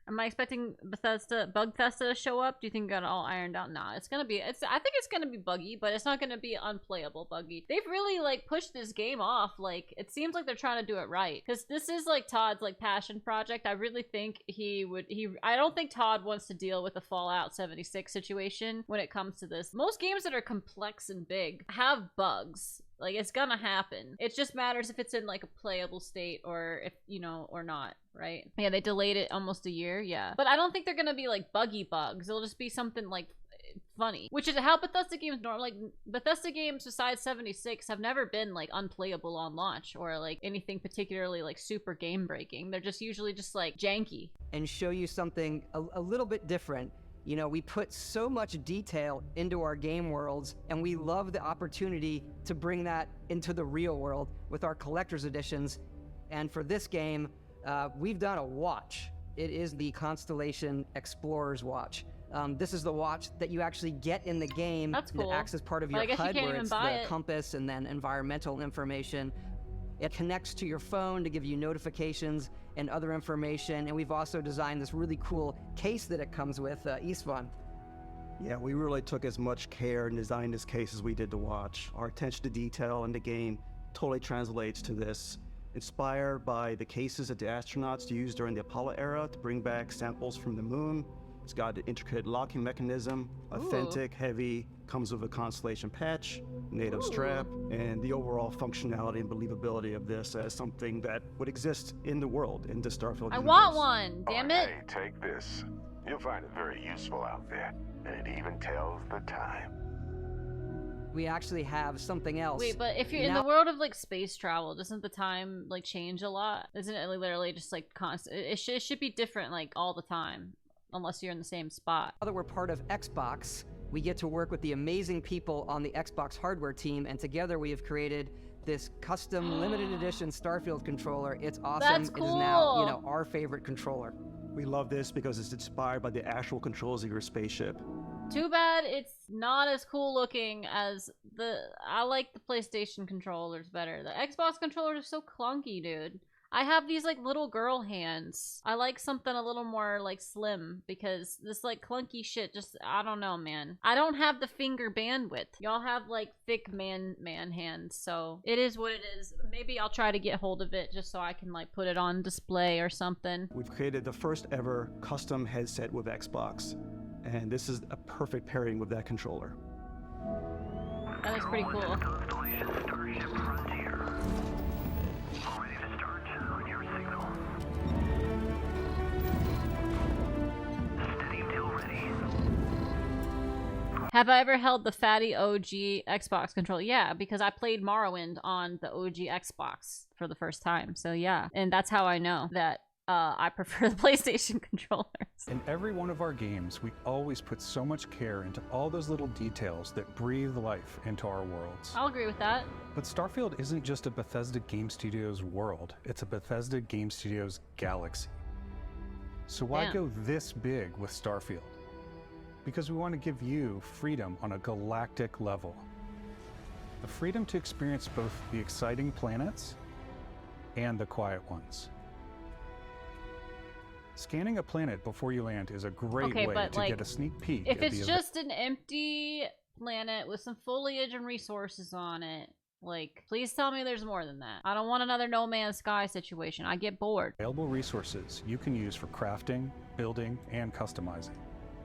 Am I expecting Bugfesta to show up? Do you think it got it all ironed out? Nah, it's gonna be. I think it's gonna be buggy, but it's not gonna be unplayable buggy. They've really like pushed this game off. Like it seems like they're trying to do it right because this is like Todd's like passion project. I really think I don't think Todd wants to deal with the Fallout 76 situation when it comes to this. Most games that are complex and big have bugs. Like, it's gonna happen. It just matters if it's in, like, a playable state or if, you know, or not, right? Yeah, they delayed it almost a year, yeah. But I don't think they're gonna be, like, buggy bugs. It'll just be something, like, funny. Which is how Bethesda games like, Bethesda games besides 76 have never been, like, unplayable on launch or, like, anything particularly, like, super game-breaking. They're just usually just, like, janky. And show you something a little bit different. You know, we put so much detail into our game worlds, and we love the opportunity to bring that into the real world with our collector's editions. And for this game, we've done a watch. It is the Constellation Explorer's Watch. This is the watch that you actually get in the game. That's cool. That acts as part of But I your guess you HUD, can't where even it's buy the it. compass and then environmental information. It connects to your phone to give you notifications and other information, and we've also designed this really cool case that it comes with, Istvan. Yeah, we really took as much care in designing this case as we did the watch. Our attention to detail in the game totally translates to this. Inspired by the cases that the astronauts used during the Apollo era to bring back samples from the moon. It's got an intricate locking mechanism, authentic, heavy, comes with a Constellation patch, native strap, and the overall functionality and believability of this as something that would exist in the world, in the Starfield I universe. want one, damn it. Hey, take this. You'll find it very useful out there, and it even tells the time. We actually have something else. Wait, but if you're in the world of, like, space travel, doesn't the time, like, change a lot? Isn't it literally just, like, constant? It should be different, like, all the time. Unless you're in the same spot. Now that we're part of Xbox, we get to work with the amazing people on the Xbox hardware team, and together we have created this custom limited edition Starfield controller. It's awesome. That's It is now, you cool. know, our favorite controller. We love this because it's inspired by the actual controls of your spaceship. Too bad it's not as cool looking as I like the PlayStation controllers better. The Xbox controllers are so clunky, dude. I have these like little girl hands. I like something a little more like slim because this like clunky shit just, I don't know, man. I don't have the finger bandwidth. Y'all have like thick man hands, so it is what it is. Maybe I'll try to get hold of it just so I can like put it on display or something. We've created the first ever custom headset with Xbox, and this is a perfect pairing with that controller. That is pretty cool. Have I ever held the fatty OG Xbox controller? Yeah, because I played Morrowind on the OG Xbox for the first time. So yeah, and that's how I know that I prefer the PlayStation controllers. In every one of our games, we always put so much care into all those little details that breathe life into our worlds. I'll agree with that. But Starfield isn't just a Bethesda Game Studios world, it's a Bethesda Game Studios galaxy. So why go this big with Starfield? Because we want to give you freedom on a galactic level. The freedom to experience both the exciting planets and the quiet ones. Scanning a planet before you land is a great way to get a sneak peek. If it's just an empty planet with some foliage and resources on it, like, please tell me there's more than that. I don't want another No Man's Sky situation. I get bored. Available resources you can use for crafting, building, and customizing.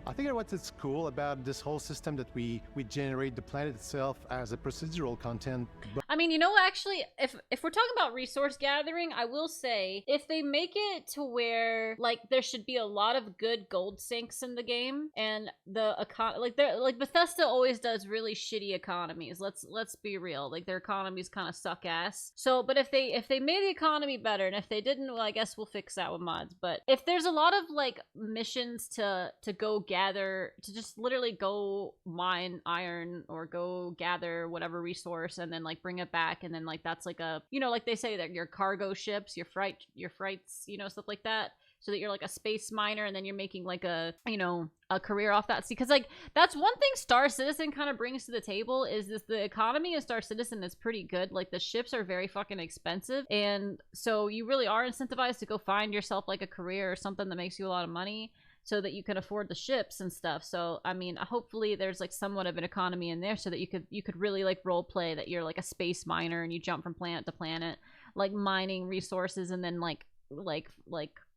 I think what's cool about this whole system that we generate the planet itself as a procedural content. I mean, you know, actually, if we're talking about resource gathering, I will say if they make it to where like there should be a lot of good gold sinks in the game, and the like Bethesda always does really shitty economies. Let's be real, like their economies kind of suck ass. So, but if they made the economy better, and if they didn't, well, I guess we'll fix that with mods. But if there's a lot of like missions to go gather, to just literally go mine iron or go gather whatever resource and then like bring it back, and then like that's like a, you know, like they say that your cargo ships, your freights, you know, stuff like that, so that you're like a space miner and then you're making like a, you know, a career off that. See, because like that's one thing Star Citizen kind of brings to the table is this: the economy of Star Citizen is pretty good. Like the ships are very fucking expensive, and so you really are incentivized to go find yourself like a career or something that makes you a lot of money, so that you can afford the ships and stuff. So I mean, hopefully there's like somewhat of an economy in there so that you could really like role play that you're like a space miner and you jump from planet to planet, like mining resources and then like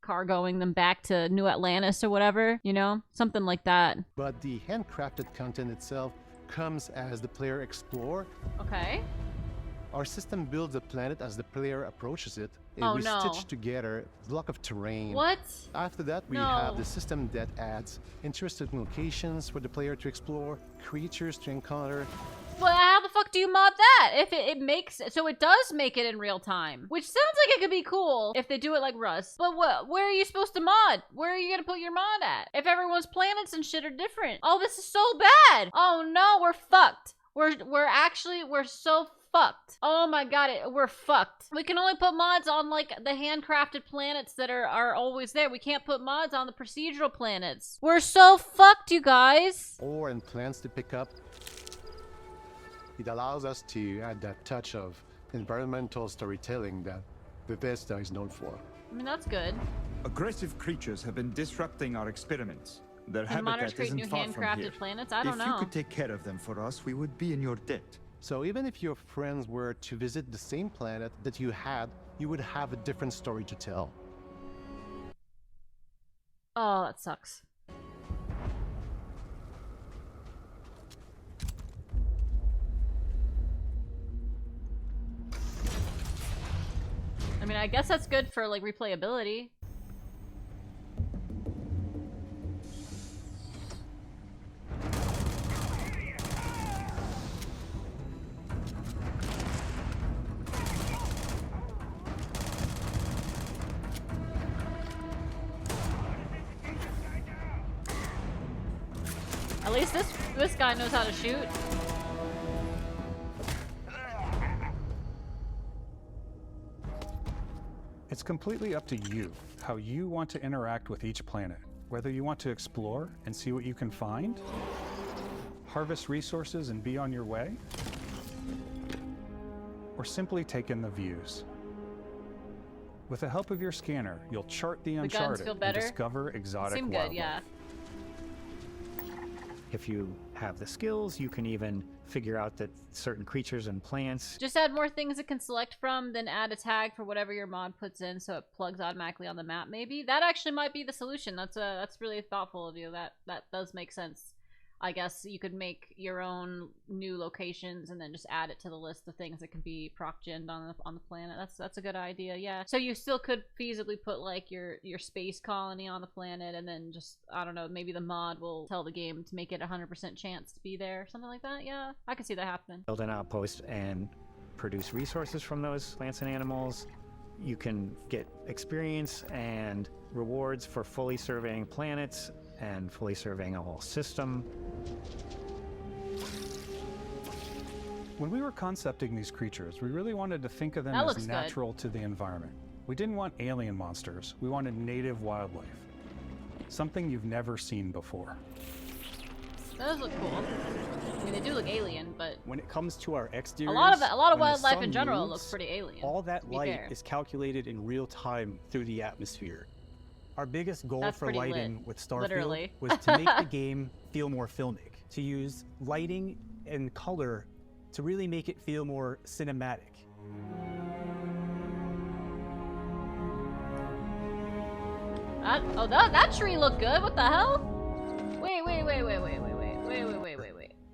cargoing them back to New Atlantis or whatever, you know, something like that. But the handcrafted content itself comes as the player explore. Okay. Our system builds the planet as the player approaches it. Oh, we no. stitch together a block of terrain. What? After that, we have the system that adds interesting locations for the player to explore, creatures to encounter. Well, how the fuck do you mod that? If it makes it, so it does make it in real time, which sounds like it could be cool if they do it like Rust. But where are you supposed to mod? Where are you gonna put your mod at? If everyone's planets and shit are different. Oh, this is so bad. Oh no, we're fucked. We're so fucked. Oh my god, we're fucked. We can only put mods on like the handcrafted planets that are always there. We can't put mods on the procedural planets. We're so fucked, you guys. Or in plans to pick up. It allows us to add that touch of environmental storytelling that Bethesda is known for. I mean, that's good. Aggressive creatures have been disrupting our experiments. Their And modders habitat create new isn't far from here. handcrafted planets? I don't know. If you could take care of them for us, we would be in your debt. So even if your friends were to visit the same planet that you had, you would have a different story to tell. Oh, that sucks. I mean, I guess that's good for like replayability. At least this guy knows how to shoot. It's completely up to you how you want to interact with each planet. Whether you want to explore and see what you can find, harvest resources and be on your way, or simply take in the views. With the help of your scanner, you'll chart the uncharted and discover exotic Seem wildlife. good, yeah. If you have the skills, you can even figure out that certain creatures and plants. Just add more things it can select from, then add a tag for whatever your mod puts in so it plugs automatically on the map, maybe? That actually might be the solution. That's really thoughtful of you. That does make sense. I guess you could make your own new locations and then just add it to the list of things that can be proc-gened on the planet. That's a good idea, yeah. So you still could feasibly put like your space colony on the planet and then just, I don't know, maybe the mod will tell the game to make it 100% chance to be there, something like that. Yeah, I can see that happening. Build an outpost and produce resources from those plants and animals. You can get experience and rewards for fully surveying planets and fully surveying a whole system. When we were concepting these creatures, we really wanted to think of them as natural to the environment. We didn't want alien monsters, we wanted native wildlife. Something you've never seen before. Those look cool. I mean, they do look alien, but when it comes to our exteriors, a lot of wildlife in general looks pretty alien. All that light is calculated in real time through the atmosphere. Our biggest goal for lighting with Starfield was to make the game feel more filmic, to use lighting and color to really make it feel more cinematic. That tree looked good. What the hell? Wait.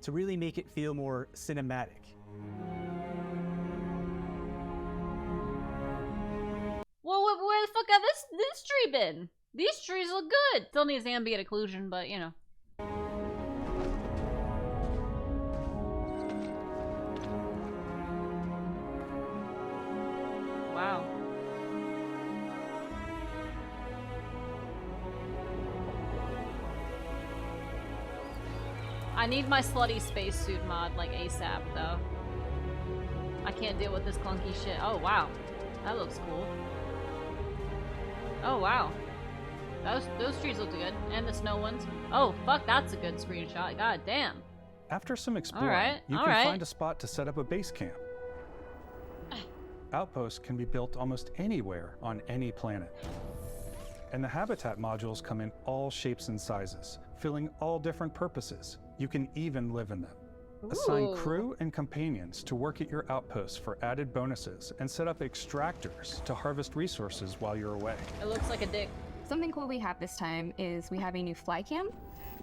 To really make it feel more cinematic. Well, where the fuck got this tree been? These trees look good. Still needs ambient occlusion, but you know. Wow. I need my slutty spacesuit mod like ASAP though. I can't deal with this clunky shit. Oh wow. That looks cool. Oh wow. Those trees look good. And the snow ones. Oh fuck, that's a good screenshot. God damn. After some exploring, you can find a spot to set up a base camp. Outposts can be built almost anywhere on any planet. And the habitat modules come in all shapes and sizes, filling all different purposes. You can even live in them. Assign crew and companions to work at your outposts for added bonuses and set up extractors to harvest resources while you're away. It looks like a dick. Something cool we have this time is we have a new fly cam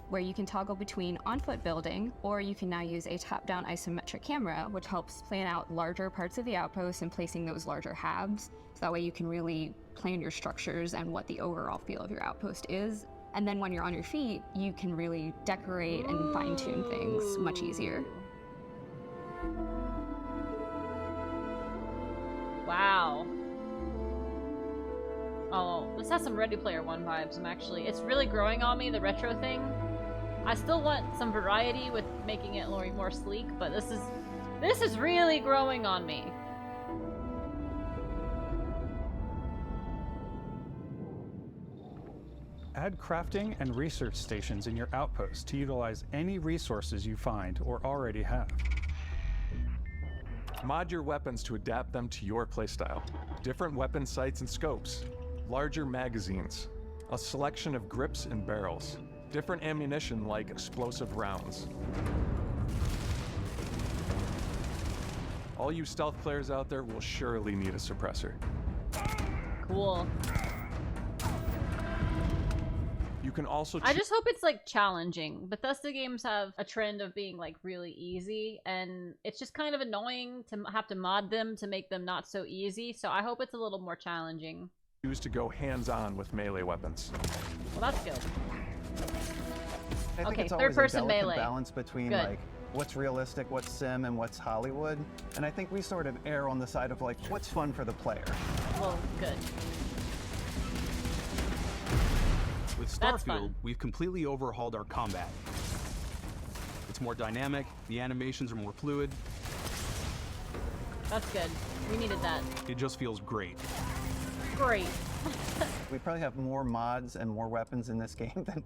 where you can toggle between on-foot building, or you can now use a top-down isometric camera, which helps plan out larger parts of the outpost and placing those larger halves. So that way you can really plan your structures and what the overall feel of your outpost is. And then when you're on your feet, you can really decorate and fine-tune things much easier. Wow. Oh, this has some Ready Player One vibes. It's really growing on me, the retro thing. I still want some variety with making it more sleek, but this is really growing on me. Add crafting and research stations in your outposts to utilize any resources you find or already have. Mod your weapons to adapt them to your playstyle. Different weapon sights and scopes, larger magazines, a selection of grips and barrels, different ammunition like explosive rounds. All you stealth players out there will surely need a suppressor. Cool. You can also I just hope it's like challenging. Bethesda games have a trend of being like really easy, and it's just kind of annoying to have to mod them to make them not so easy, so I hope it's a little more challenging. choose to go hands-on with melee weapons. Well, that's good. I think okay, it's always third-person a delicate melee. balance between Good. like what's realistic, what's sim, and what's Hollywood. And I think we sort of err on the side of like what's fun for the player. Well, good. With That's fun. Starfield, we've completely overhauled our combat. It's more dynamic, the animations are more fluid. That's good. We needed that. It just feels great. Great. We probably have more mods and more weapons in this game than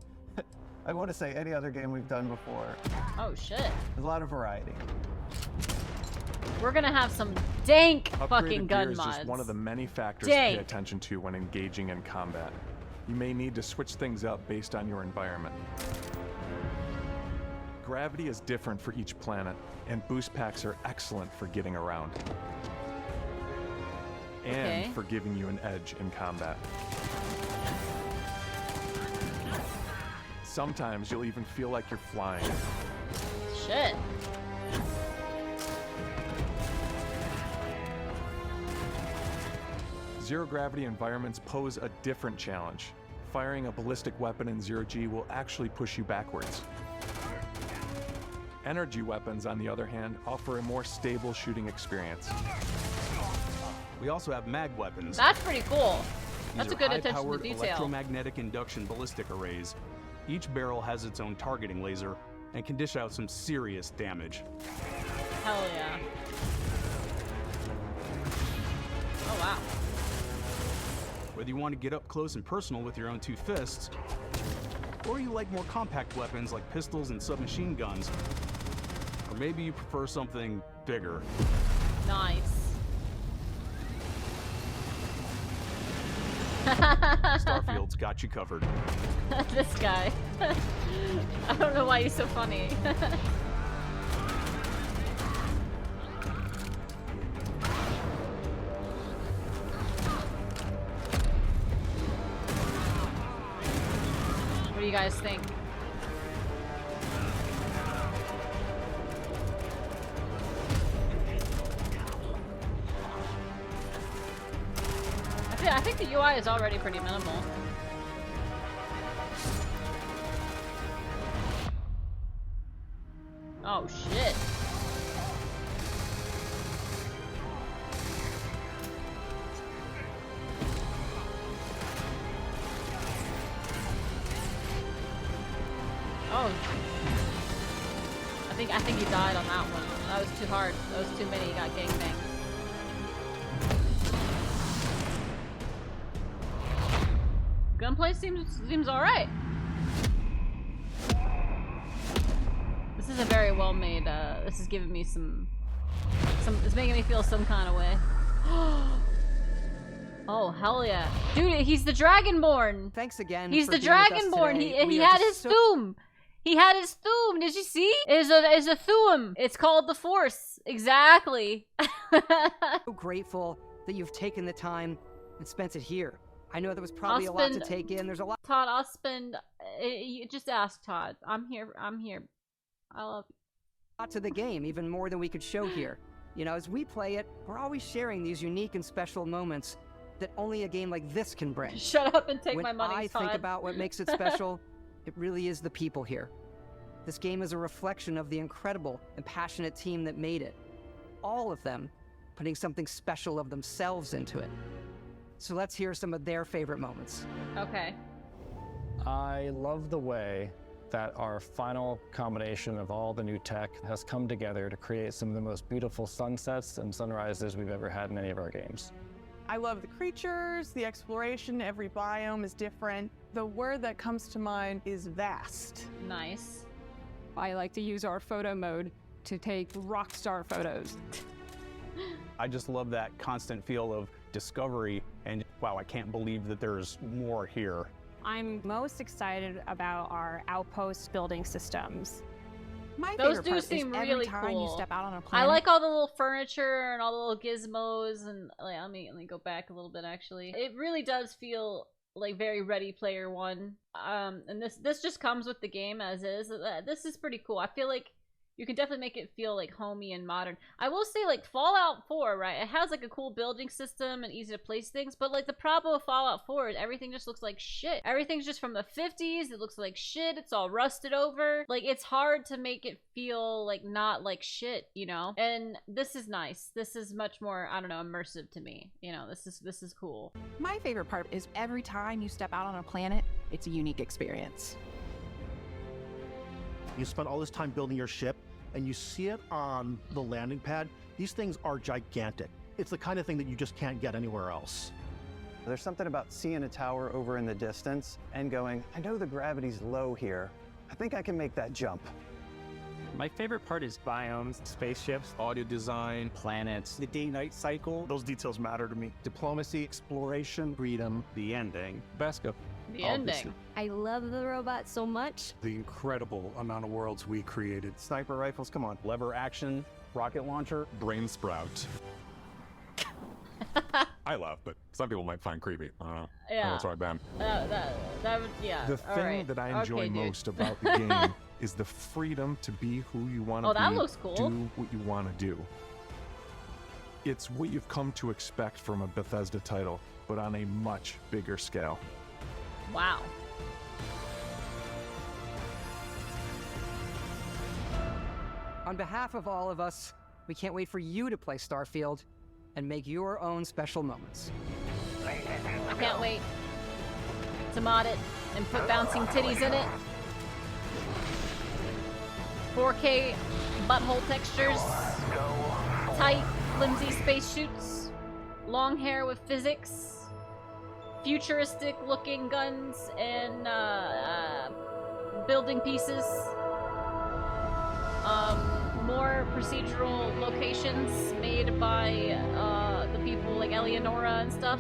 I want to say any other game we've done before. Oh shit. There's a lot of variety. We're gonna have some dank Upgraded fucking gun gear is mods. just one of the many factors Dank. to pay attention to when engaging in combat. You may need to switch things up based on your environment. Gravity is different for each planet, and boost packs are excellent for getting around. And for giving you an edge in combat. Sometimes you'll even feel like you're flying. Shit. Zero gravity environments pose a different challenge. Firing a ballistic weapon in zero G will actually push you backwards. Energy weapons, on the other hand, offer a more stable shooting experience. We also have mag weapons. That's pretty cool. These That's a are good attention to high-powered detail. electromagnetic induction ballistic arrays. Each barrel has its own targeting laser and can dish out some serious damage. Hell yeah. Oh wow. Whether you want to get up close and personal with your own two fists, or you like more compact weapons like pistols and submachine guns, or maybe you prefer something bigger. Nice. Starfield's got you covered. This guy. I don't know why he's so funny. What do you guys think? I think the UI is already pretty minimal. Oh shit. Oh. I think he died on that one. That was too hard. That was too many. He got gangbanged. Gunplay seems alright. This is a very well made, this is giving me some, it's making me feel some kind of way. Oh, hell yeah. Dude, he's the Dragonborn! Thanks again. He's for the being with us Dragonborn! today. He had his Thum! He had his Thum! Did you see? Is a Thuum. It's called the Force. Exactly. So grateful that you've taken the time and spent it here. I know there was probably a lot to take in. There's a lot. Todd, I'll spend. You just ask Todd. I'm here. I'm here. I love you. A lot to the game, even more than we could show here. You know, as we play it, we're always sharing these unique and special moments that only a game like this can bring. Shut up and take when my money, I Todd. think about what makes it special, it really is the people here. This game is a reflection of the incredible and passionate team that made it. All of them putting something special of themselves into it. So let's hear some of their favorite moments. Okay. I love the way that our final combination of all the new tech has come together to create some of the most beautiful sunsets and sunrises we've ever had in any of our games. I love the creatures, the exploration, every biome is different. The word that comes to mind is vast. Nice. I like to use our photo mode to take rock star photos. I just love that constant feel of discovery and wow, I can't believe that there's more here. I'm most excited about our outpost building systems. My Those favorite do part seem is every really time cool. you step out on a I planet. like all the little furniture and all the little gizmos and like, let me go back a little bit actually. It really does feel like very Ready Player One. And this just comes with the game as is. This is pretty cool. I feel like you can definitely make it feel like homey and modern. I will say, like, Fallout 4, right? It has, like, a cool building system and easy to place things, but, like, the problem with Fallout 4 is everything just looks like shit. Everything's just from the 50s. It looks like shit. It's all rusted over. Like, it's hard to make it feel, like, not like shit, you know? And this is nice. This is much more, I don't know, immersive to me. You know, this is cool. My favorite part is every time you step out on a planet, it's a unique experience. You spend all this time building your ship, and you see it on the landing pad. These things are gigantic. It's the kind of thing that you just can't get anywhere else. There's something about seeing a tower over in the distance and going, I know the gravity's low here. I think I can make that jump. My favorite part is biomes, spaceships, audio design, planets. The day-night cycle. Those details matter to me. Diplomacy, exploration, freedom, the ending. Beskip. The ending. I love the robot so much. The incredible amount of worlds we created. Sniper rifles, come on. Lever action, rocket launcher. Brain sprout. I laugh, but some people might find creepy. I don't know. Yeah. That's why I ban. That would, yeah. The thing that I enjoy most about the game is the freedom to be who you want to be. Oh, that looks cool. Do what you want to do. It's what you've come to expect from a Bethesda title, but on a much bigger scale. Wow. On behalf of all of us, we can't wait for you to play Starfield and make your own special moments. I can't wait to mod it and put bouncing titties in it. 4K butthole textures, tight, flimsy spacesuits, long hair with physics, futuristic looking guns and building pieces, more procedural locations made by the people like Eleonora and stuff.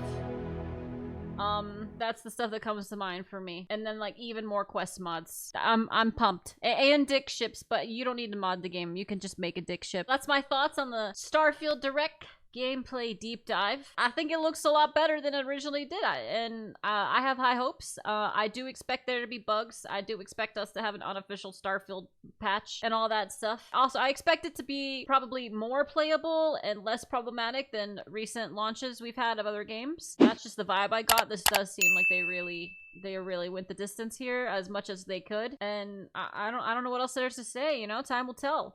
That's the stuff that comes to mind for me. And then like even more quest mods. I'm pumped. And dick ships, but you don't need to mod the game. You can just make a dick ship. That's my thoughts on the Starfield Direct gameplay deep dive. I think it looks a lot better than it originally did, and I have high hopes. I do expect there to be bugs. I do expect us to have an unofficial Starfield patch and all that stuff. Also, I expect it to be probably more playable and less problematic than recent launches we've had of other games. That's just the vibe I got. This does seem like they really went the distance here as much as they could, and I don't know what else there's to say. You know, time will tell.